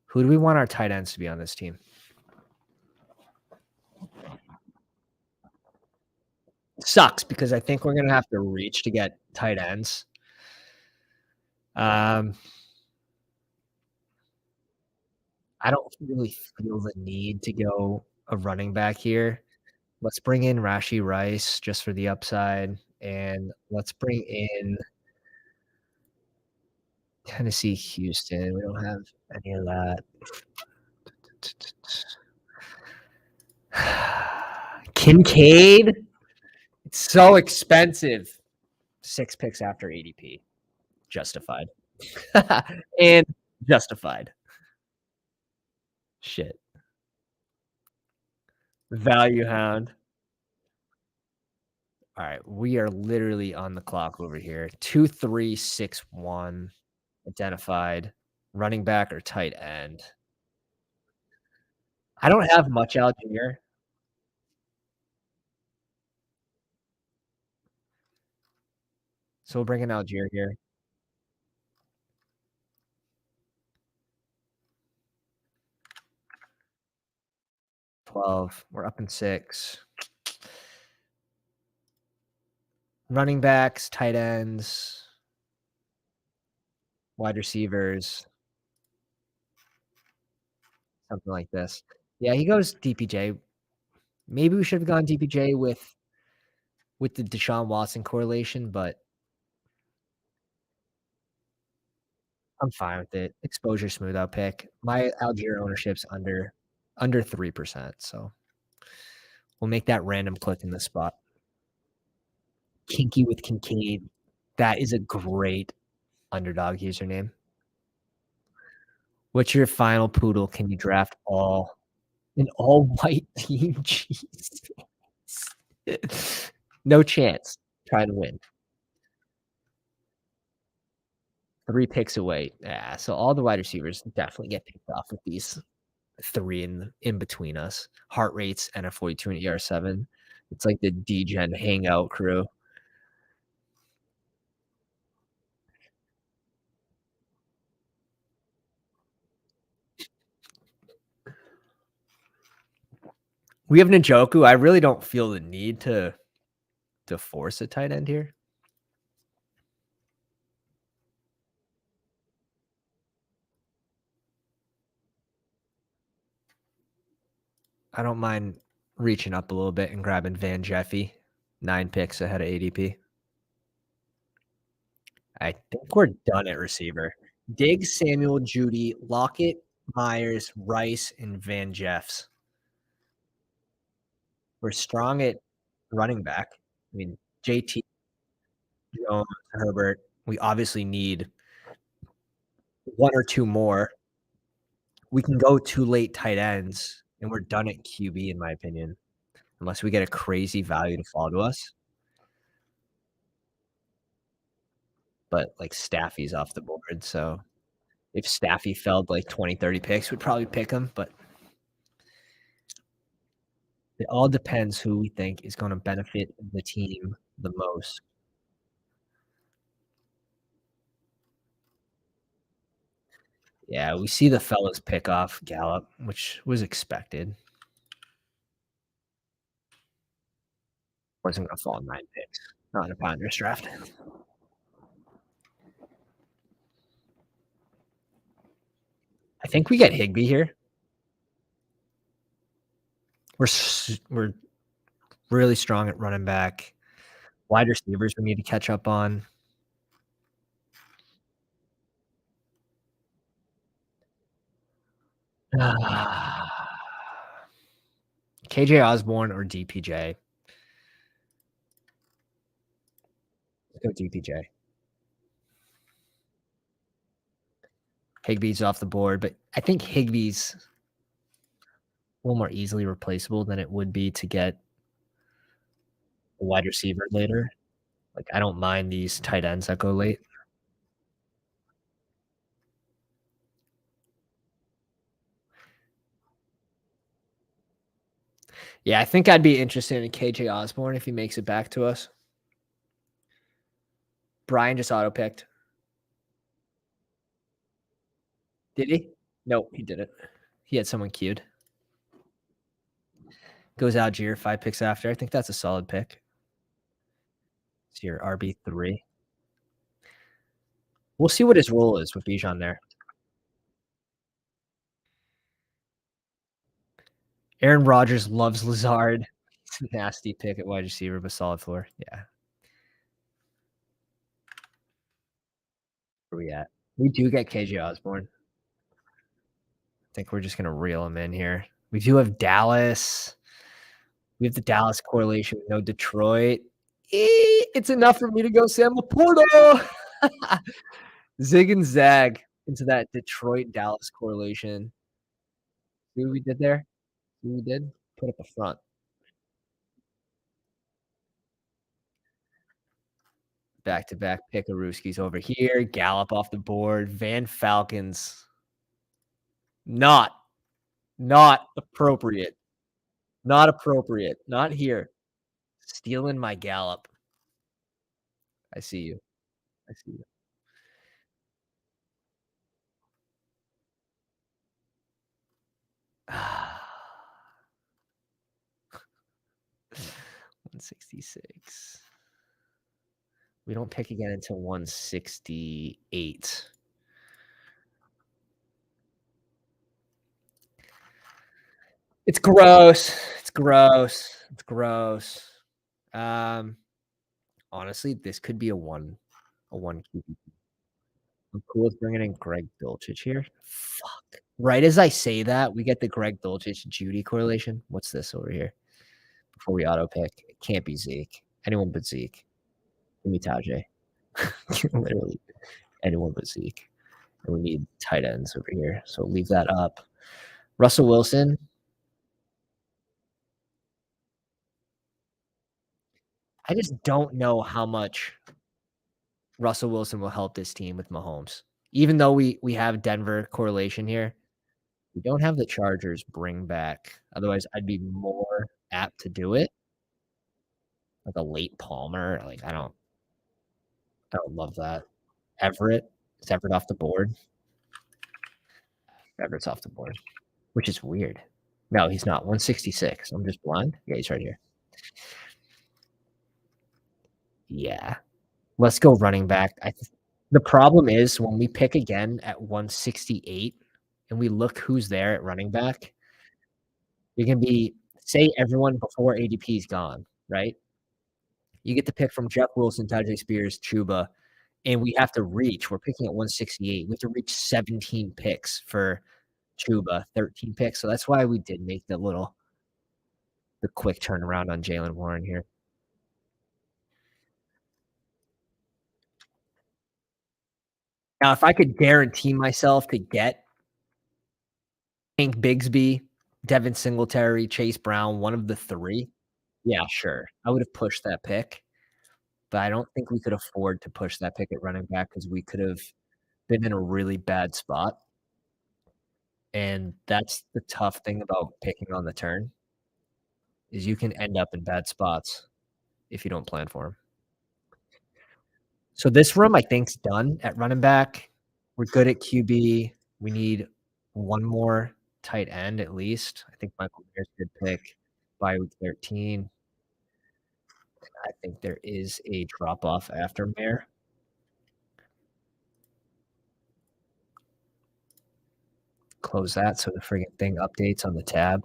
Who do we want our tight ends to be on this team? Sucks because I think we're gonna have to reach to get tight ends. Um, I don't really feel the need to go a running back here. Let's bring in Rashee Rice just for the upside, and let's bring in Tennessee Houston. We don't have any of that. Kincaid? It's so expensive. 6 picks after ADP. Justified. And justified. Shit. Value hound. All right, we are literally on the clock over here. 2-3-6-1 identified. Running back or tight end. I don't have much Algier. So we'll bring in Algier here. 12. We're up in 6. Running backs, tight ends, wide receivers, something like this. Yeah, he goes DPJ. Maybe we should have gone DPJ with the Deshaun Watson correlation, but I'm fine with it. Exposure smooth out pick. My Algier ownership's under 3%, so we'll make that random click in this spot. Kinky with Kincaid. That is a great Underdog username. What's your final poodle? Can you draft an all white team? Jeez. No chance. Try to win. 3 picks away. Yeah, so all the wide receivers definitely get picked off with these. 3 in between us. Heart rates and a 42 and ER7. It's like the degen hangout crew. We have Njoku. I really don't feel the need to force a tight end here. I don't mind reaching up a little bit and grabbing Van Jeffy, 9 picks ahead of ADP. I think we're done at receiver. Diggs, Samuel, Judy, Lockett, Myers, Rice, and Van Jeffs. We're strong at running back. I mean, JT, Jones, Herbert. We obviously need 1 or 2 more. We can go 2 late tight ends, and we're done at QB, in my opinion, unless we get a crazy value to fall to us. But, like, Staffy's off the board, so if Staffy fell like 20, 30 picks, we'd probably pick him, but it all depends who we think is gonna benefit the team the most. Yeah, we see the fellas pick off Gallup, which was expected. Wasn't gonna fall in 9 picks, not in a Pounders draft. I think we get Higbee here. We're really strong at running back. Wide receivers we need to catch up on. KJ Osborne or DPJ? Let's go DPJ. Higbee's off the board, but I think Higbee's a little more easily replaceable than it would be to get a wide receiver later. Like, I don't mind these tight ends that go late. Yeah, I think I'd be interested in KJ Osborne if he makes it back to us. Brian just auto picked. Did he? No, he didn't. He had someone queued. Goes Algier 5 picks after. I think that's a solid pick. It's your RB3. We'll see what his role is with Bijan there. Aaron Rodgers loves Lazard. It's a nasty pick at wide receiver, but solid floor. Yeah. Where we at? We do get KJ Osborne. I think we're just gonna reel him in here. We do have Dallas. We have the Dallas correlation with no Detroit. It's enough for me to go Sam Laporta. Zig and zag into that Detroit Dallas correlation. See what we did there? See what we did? Put up a front. Back-to-back Pickarooskies over here. Gallup off the board. Van Falcons. Not appropriate. Not appropriate. Not here. Stealing my Gallup. I see you. I see you. Ah. 166. We don't pick again until 168. It's gross. It's gross. It's gross. Honestly, this could be a one QB. I'm cool with bringing in Greg Dulcich here. Fuck. Right as I say that, we get the Greg Dulcich Judy correlation. What's this over here? Before we auto pick, it can't be Zeke. Anyone but Zeke. Give me Tajay. Literally anyone but Zeke. And we need tight ends over here. So leave that up. Russell Wilson. I just don't know how much Russell Wilson will help this team with Mahomes. Even though we have Denver correlation here, We don't have the Chargers bring back, otherwise, I'd be more apt to do it, like a late Palmer, like, I don't love that. Everett? Is Everett off the board? Everett's off the board, which is weird. No, he's not, 166. I'm just blind? Yeah, he's right here. Yeah. Let's go running back. The problem is when we pick again at 168 and we look who's there at running back, you're gonna be say everyone before ADP is gone, right? You get to pick from Jeff Wilson, Tyjae Spears, Chuba, and we have to reach. We're picking at 168. We have to reach 17 picks for Chuba, 13 picks. So that's why we did make the quick turnaround on Jalen Warren here. Now, if I could guarantee myself to get Hank Bigsby, Devin Singletary, Chase Brown, one of the three, yeah, sure. I would have pushed that pick, but I don't think we could afford to push that pick at running back because we could have been in a really bad spot. And that's the tough thing about picking on the turn is you can end up in bad spots if you don't plan for them. So this room, I think's done at running back. We're good at QB. We need one more tight end at least. I think Michael Mayer's a good pick by week 13. I think there is a drop off after Mayer. Close that so the friggin' thing updates on the tab.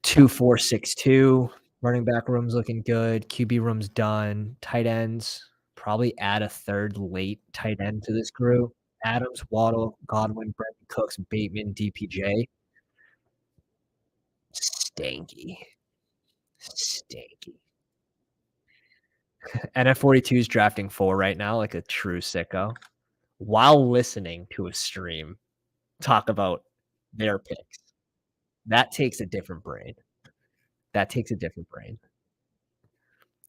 2-4-6-2. Running back room's looking good. QB room's done. Tight ends, probably add a third late tight end to this group. Adams, Waddle, Godwin, Brandon Cooks, Bateman, DPJ. Stanky. Stanky. NF42 is drafting 4 right now, like a true sicko, while listening to a stream talk about their picks. That takes a different brain. That takes a different brain.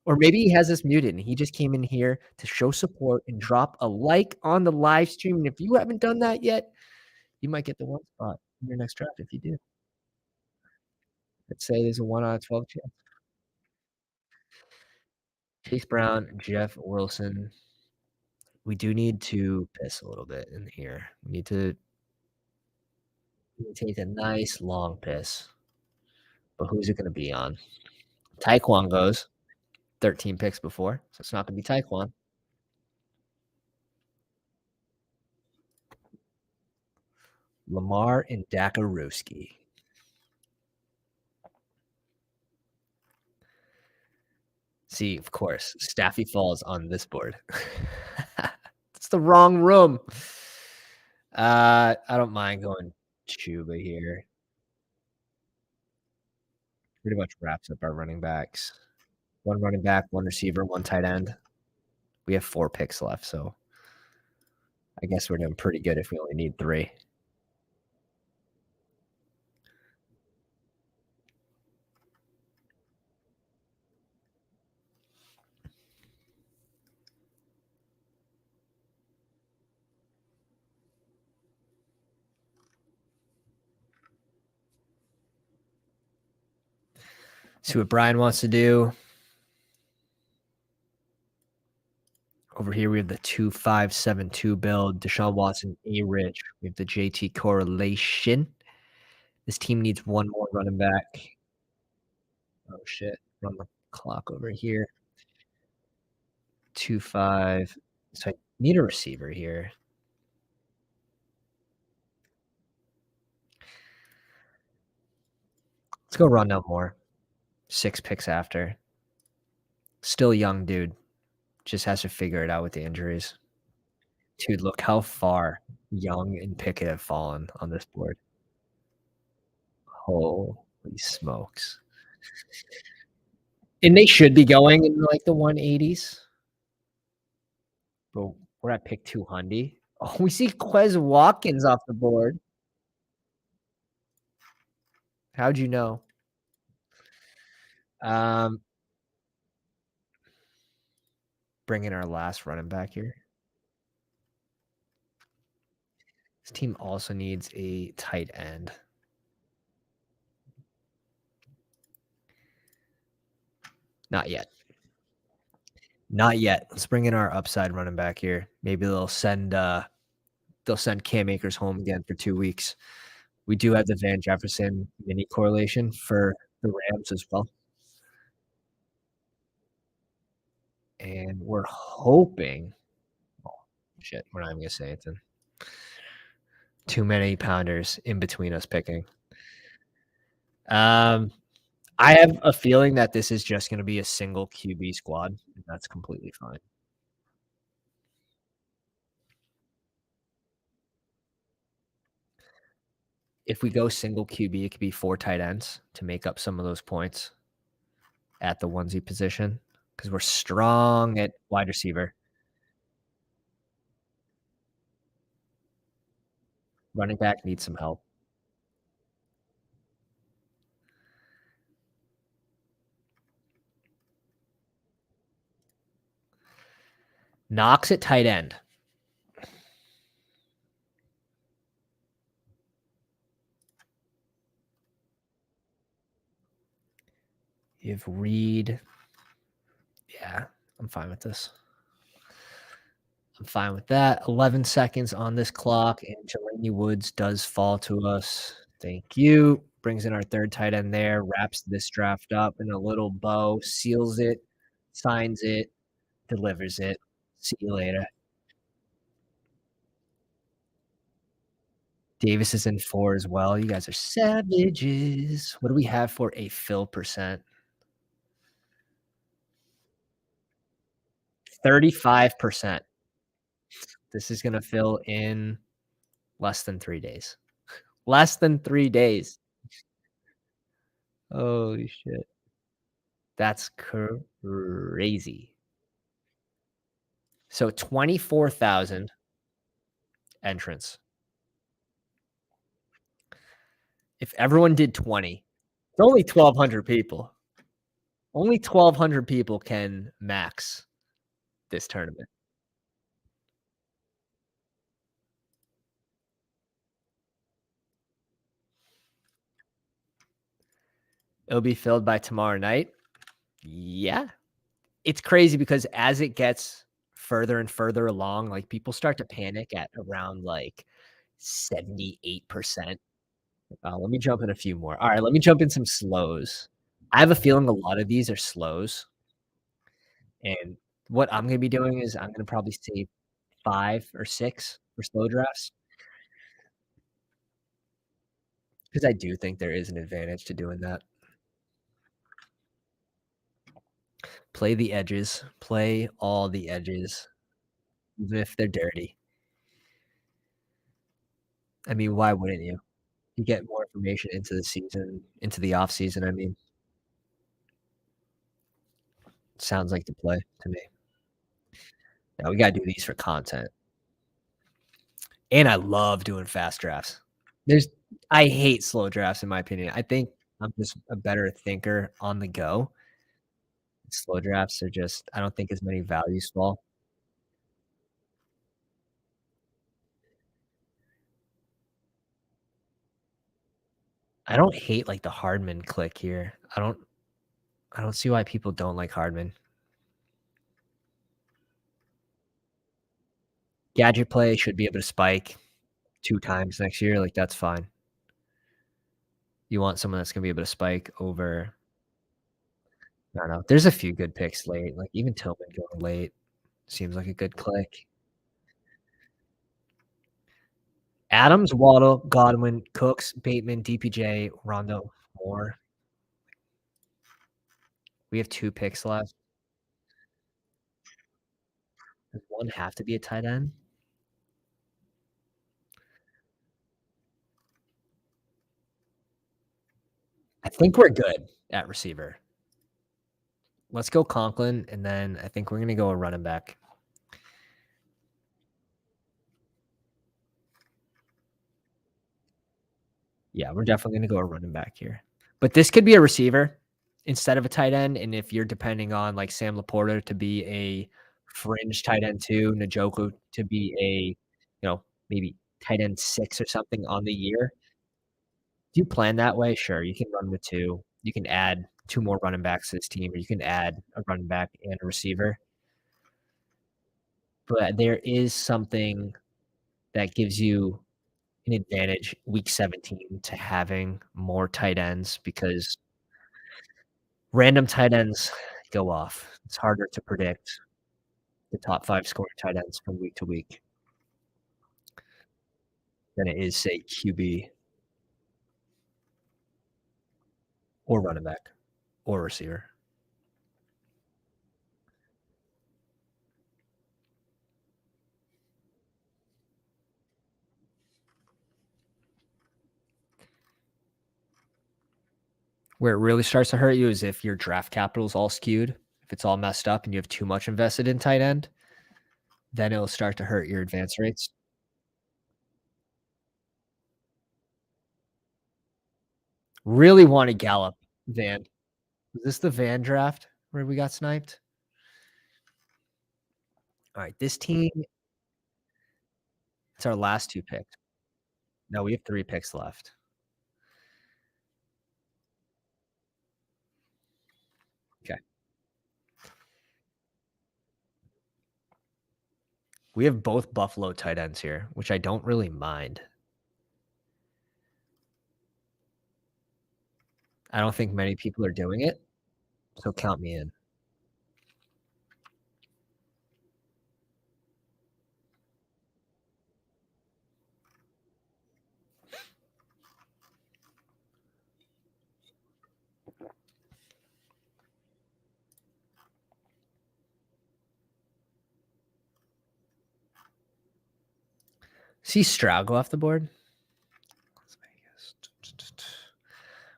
Or maybe he has us muted and he just came in here to show support and drop a like on the live stream. And if you haven't done that yet, you might get the one spot in your next draft if you do. Let's say there's a 1 out of 12 chance. Chase Brown, Jeff Wilson. We do need to piss a little bit in here. We need to take a nice long piss. But who's it going to be on? Taekwon goes 13 picks before, so it's not going to be Taekwon. Lamar and Dakarowski. See, of course, Staffy falls on this board. It's the wrong room. I don't mind going Chuba here. Pretty much wraps up our running backs. One running back, one receiver, one tight end. We have 4 picks left, so I guess we're doing pretty good if we only need 3. See what Brian wants to do. Over here, we have the 2-5-7-2 build. Deshaun Watson, A-Rich. We have the JT correlation. This team needs one more running back. Oh, shit. Run the clock over here. 2-5. So I need a receiver here. Let's go Rondell Moore. 6 picks after. Still young, dude. Just has to figure it out with the injuries. Dude, look how far Young and Pickett have fallen on this board. Holy smokes. And they should be going in like the 180s. But we're at pick 200. Oh, we see Quez Watkins off the board. How'd you know? Bring in our last running back here. This team also needs a tight end. Not yet. Not yet. Let's bring in our upside running back here. Maybe they'll send Cam Akers home again for 2 weeks. We do have the Van Jefferson mini correlation for the Rams as well, and we're hoping oh, shit, we're not even gonna say it then. Too many pounders in between us picking. Um, I have a feeling that this is just gonna be a single QB squad, and that's completely fine. If we go single QB, it could be 4 tight ends to make up some of those points at the onesie position because 'cause we're strong at wide receiver. Running back needs some help. Knox at tight end. You have Reed. Yeah, I'm fine with this. I'm fine with that. 11 seconds on this clock, and Jelani Woods does fall to us. Thank you. Brings in our third tight end there, wraps this draft up in a little bow, seals it, signs it, delivers it. See you later. Davis is in 4 as well. You guys are savages. What do we have for a fill percent? 35%. This is gonna fill in less than 3 days. Less than 3 days. Holy shit. That's crazy. So 24,000 entrants. If everyone did 20, it's only 1,200 people. Only 1,200 people can max this tournament. It'll be filled by tomorrow night. Yeah. It's crazy because as it gets further and further along, like, people start to panic at around, like, 78%. Let me jump in a few more. Alright, let me jump in some slows. I have a feeling a lot of these are slows, and what I'm gonna be doing is I'm gonna probably save 5 or 6 for slow drafts because I do think there is an advantage to doing that. Play the edges, play all the edges, even if they're dirty. I mean, why wouldn't you? You get more information into the season, into the off season, I mean. Sounds like the play to me. Yeah, we gotta do these for content. And I love doing fast drafts. There's I hate slow drafts in my opinion. I think I'm just a better thinker on the go. Slow drafts are just I don't think as many values fall. I don't hate, like, the Hardman click here. I don't see why people don't like Hardman. Gadget play should be able to spike 2 times next year, like, that's fine. You want someone that's gonna be able to spike over I don't know. There's a few good picks late, like, even Tillman going late seems like a good click. Adams, Waddle, Godwin, Cooks, Bateman, DPJ, Rondo, Moore. We have 2 picks left. Does one have to be a tight end? I think we're good at receiver. Let's go Conklin, and then I think we're gonna go a running back. Yeah, we're definitely gonna go a running back here. But this could be a receiver instead of a tight end, and if you're depending on, like, Sam Laporta to be a fringe tight end too, Njoku to be a, maybe tight end 6 or something on the year. Do you plan that way? Sure, you can run with 2. You can add 2 more running backs to this team, or you can add a running back and a receiver. But there is something that gives you an advantage week 17 to having more tight ends because random tight ends go off. It's harder to predict the top 5 scoring tight ends from week to week than it is, say, QB or running back or receiver. Where it really starts to hurt you is if your draft capital is all skewed, if it's all messed up and you have too much invested in tight end, then it'll start to hurt your advance rates. Really wanna Gallup Van. Is this the Van draft where we got sniped? Alright, this team it's our last 2 picks. No, we have 3 picks left. Okay. We have both Buffalo tight ends here, which I don't really mind. I don't think many people are doing it, so count me in. See Stroud go off the board? Las Vegas.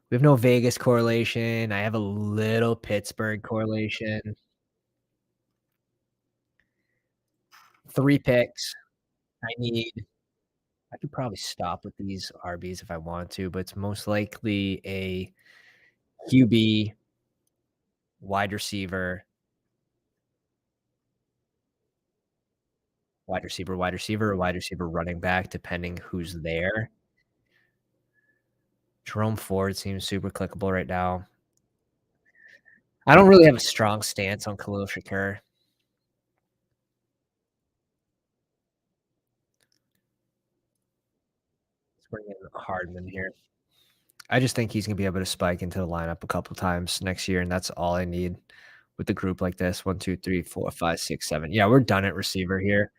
We have no Vegas correlation. I have a little Pittsburgh correlation. 3 picks. I need I could probably stop with these RBs if I wanted to, but it's most likely a QB, wide receiver, or wide receiver running back, depending who's there. Jerome Ford seems super clickable right now. I don't really have a strong stance on Khalil Shakur. Let's bring in Hardman here. I just think he's gonna be able to spike into the lineup a couple times next year, and that's all I need with the group like this. 1, 2, 3, 4, 5, 6, 7. Yeah, we're done at receiver here.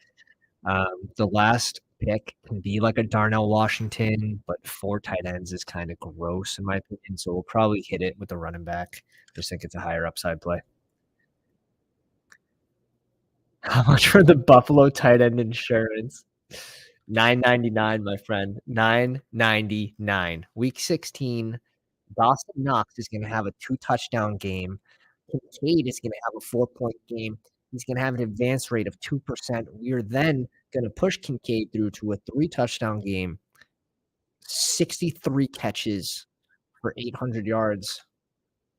The last pick can be like a Darnell Washington, but 4 tight ends is kind of gross in my opinion. So we'll probably hit it with the running back. Just think it's a higher upside play. How much for the Buffalo tight end insurance? 9.99, my friend. 9.99. Week 16. Dawson Knox is going to have a 2 touchdown game. Kincaid is going to have a 4-point game. He's going to have an advance rate of 2%. We are then going to push Kincaid through to a 3 touchdown game, 63 catches for 800 yards.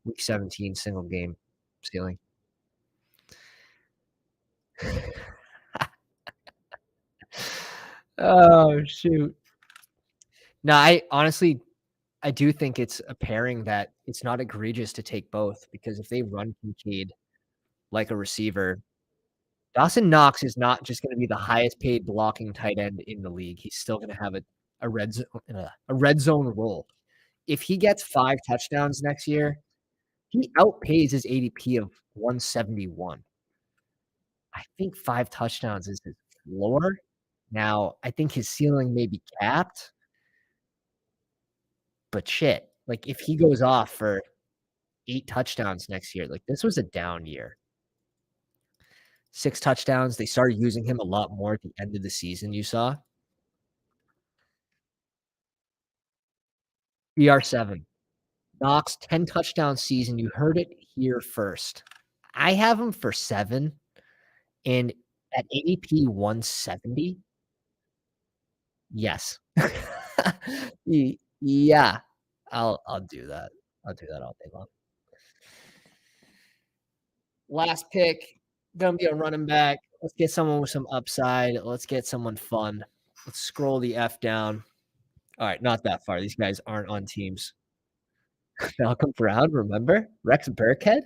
Week 17, single game ceiling. Oh, shoot. No, I honestly I do think it's a pairing that it's not egregious to take both because if they run Kincaid like a receiver, Dawson Knox is not just gonna be the highest paid blocking tight end in the league. He's still gonna have a red zone role. If he gets 5 touchdowns next year, he outpays his ADP of 171. I think 5 touchdowns is his floor. Now, I think his ceiling may be capped, but shit, like, if he goes off for 8 touchdowns next year, like, this was a down year. 6 touchdowns, they started using him a lot more at the end of the season, you saw. ER7. Knox, 10 touchdown season, you heard it here first. I have him for 7, and at ADP 170, yes. Yeah, I'll do that. I'll do that all day long. Last pick, gonna be a running back. Let's get someone with some upside. Let's get someone fun. Let's scroll the F down. All right, not that far. These guys aren't on teams. Malcolm Brown, remember? Rex Burkhead?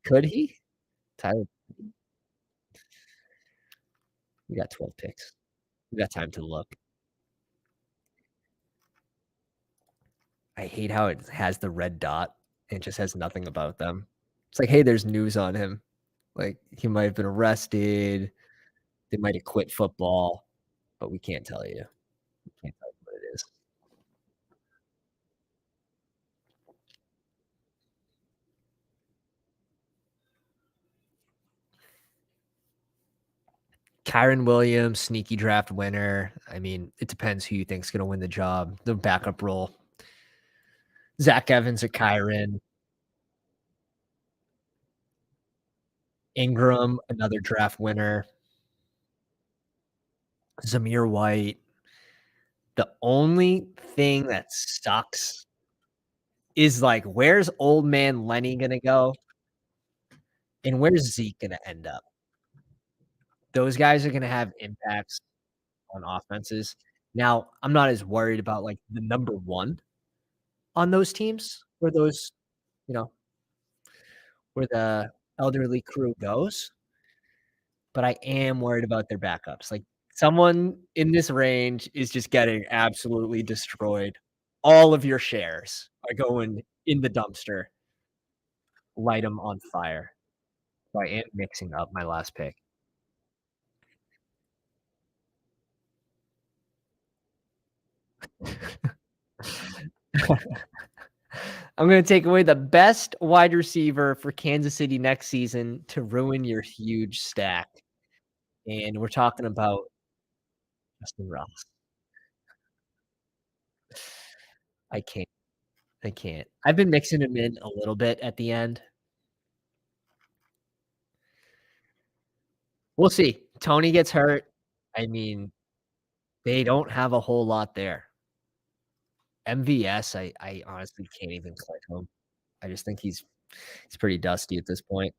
Could he? Tyler, we got 12 picks. We got time to look. I hate how it has the red dot and it just has nothing about them. It's like, hey, there's news on him. Like he might have been arrested. They might have quit football, but we can't tell you. We can't tell you what it is. Kyron Williams, sneaky draft winner. I mean, it depends who you think's going to win the job. The backup role. Zach Evans or Kyron. Ingram, another draft winner. Zamir White. The only thing that sucks is like, where's old man Lenny going to go? And where's Zeke going to end up? Those guys are going to have impacts on offenses. Now, I'm not as worried about like the number one on those teams where those, you know, where the elderly crew goes, but I am worried about their backups. Like someone in this range is just getting absolutely destroyed. All of your shares are going in the dumpster. Light them on fire. So I am mixing up my last pick. I'm going to take away the best wide receiver for Kansas City next season to ruin your huge stack. And we're talking about Justin Ross. I can't. I can't. I've been mixing him in a little bit at the end. We'll see. Tony gets hurt. I mean, they don't have a whole lot there. MVS, I honestly can't even click him. I just think he's pretty dusty at this point.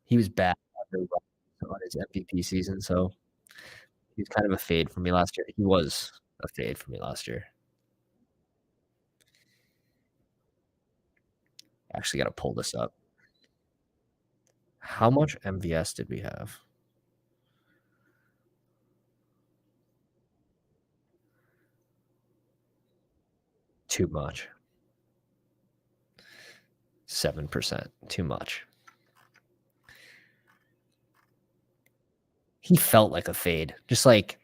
He was bad on his MVP season, so he's kind of a fade for me last year. He was a fade for me last year. Actually, got to pull this up. How much MVS did we have? Too much. 7%. Too much. He felt like a fade. Just like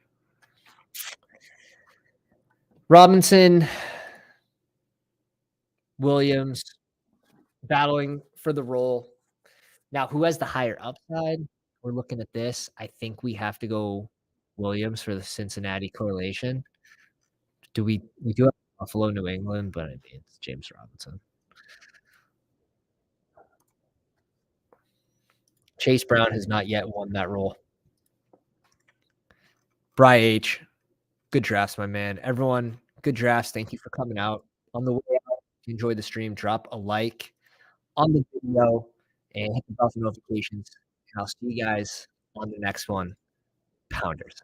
Robinson, Williams battling for the role. Now, who has the higher upside? We're looking at this. I think we have to go Williams for the Cincinnati correlation. We do have Buffalo, New England, but I mean it's James Robinson. Chase Brown has not yet won that role. Bry H, good drafts, my man. Everyone, good drafts. Thank you for coming out. On the way out, if you enjoyed the stream, drop a like on the video and hit the bell for notifications. And I'll see you guys on the next one. Pounders.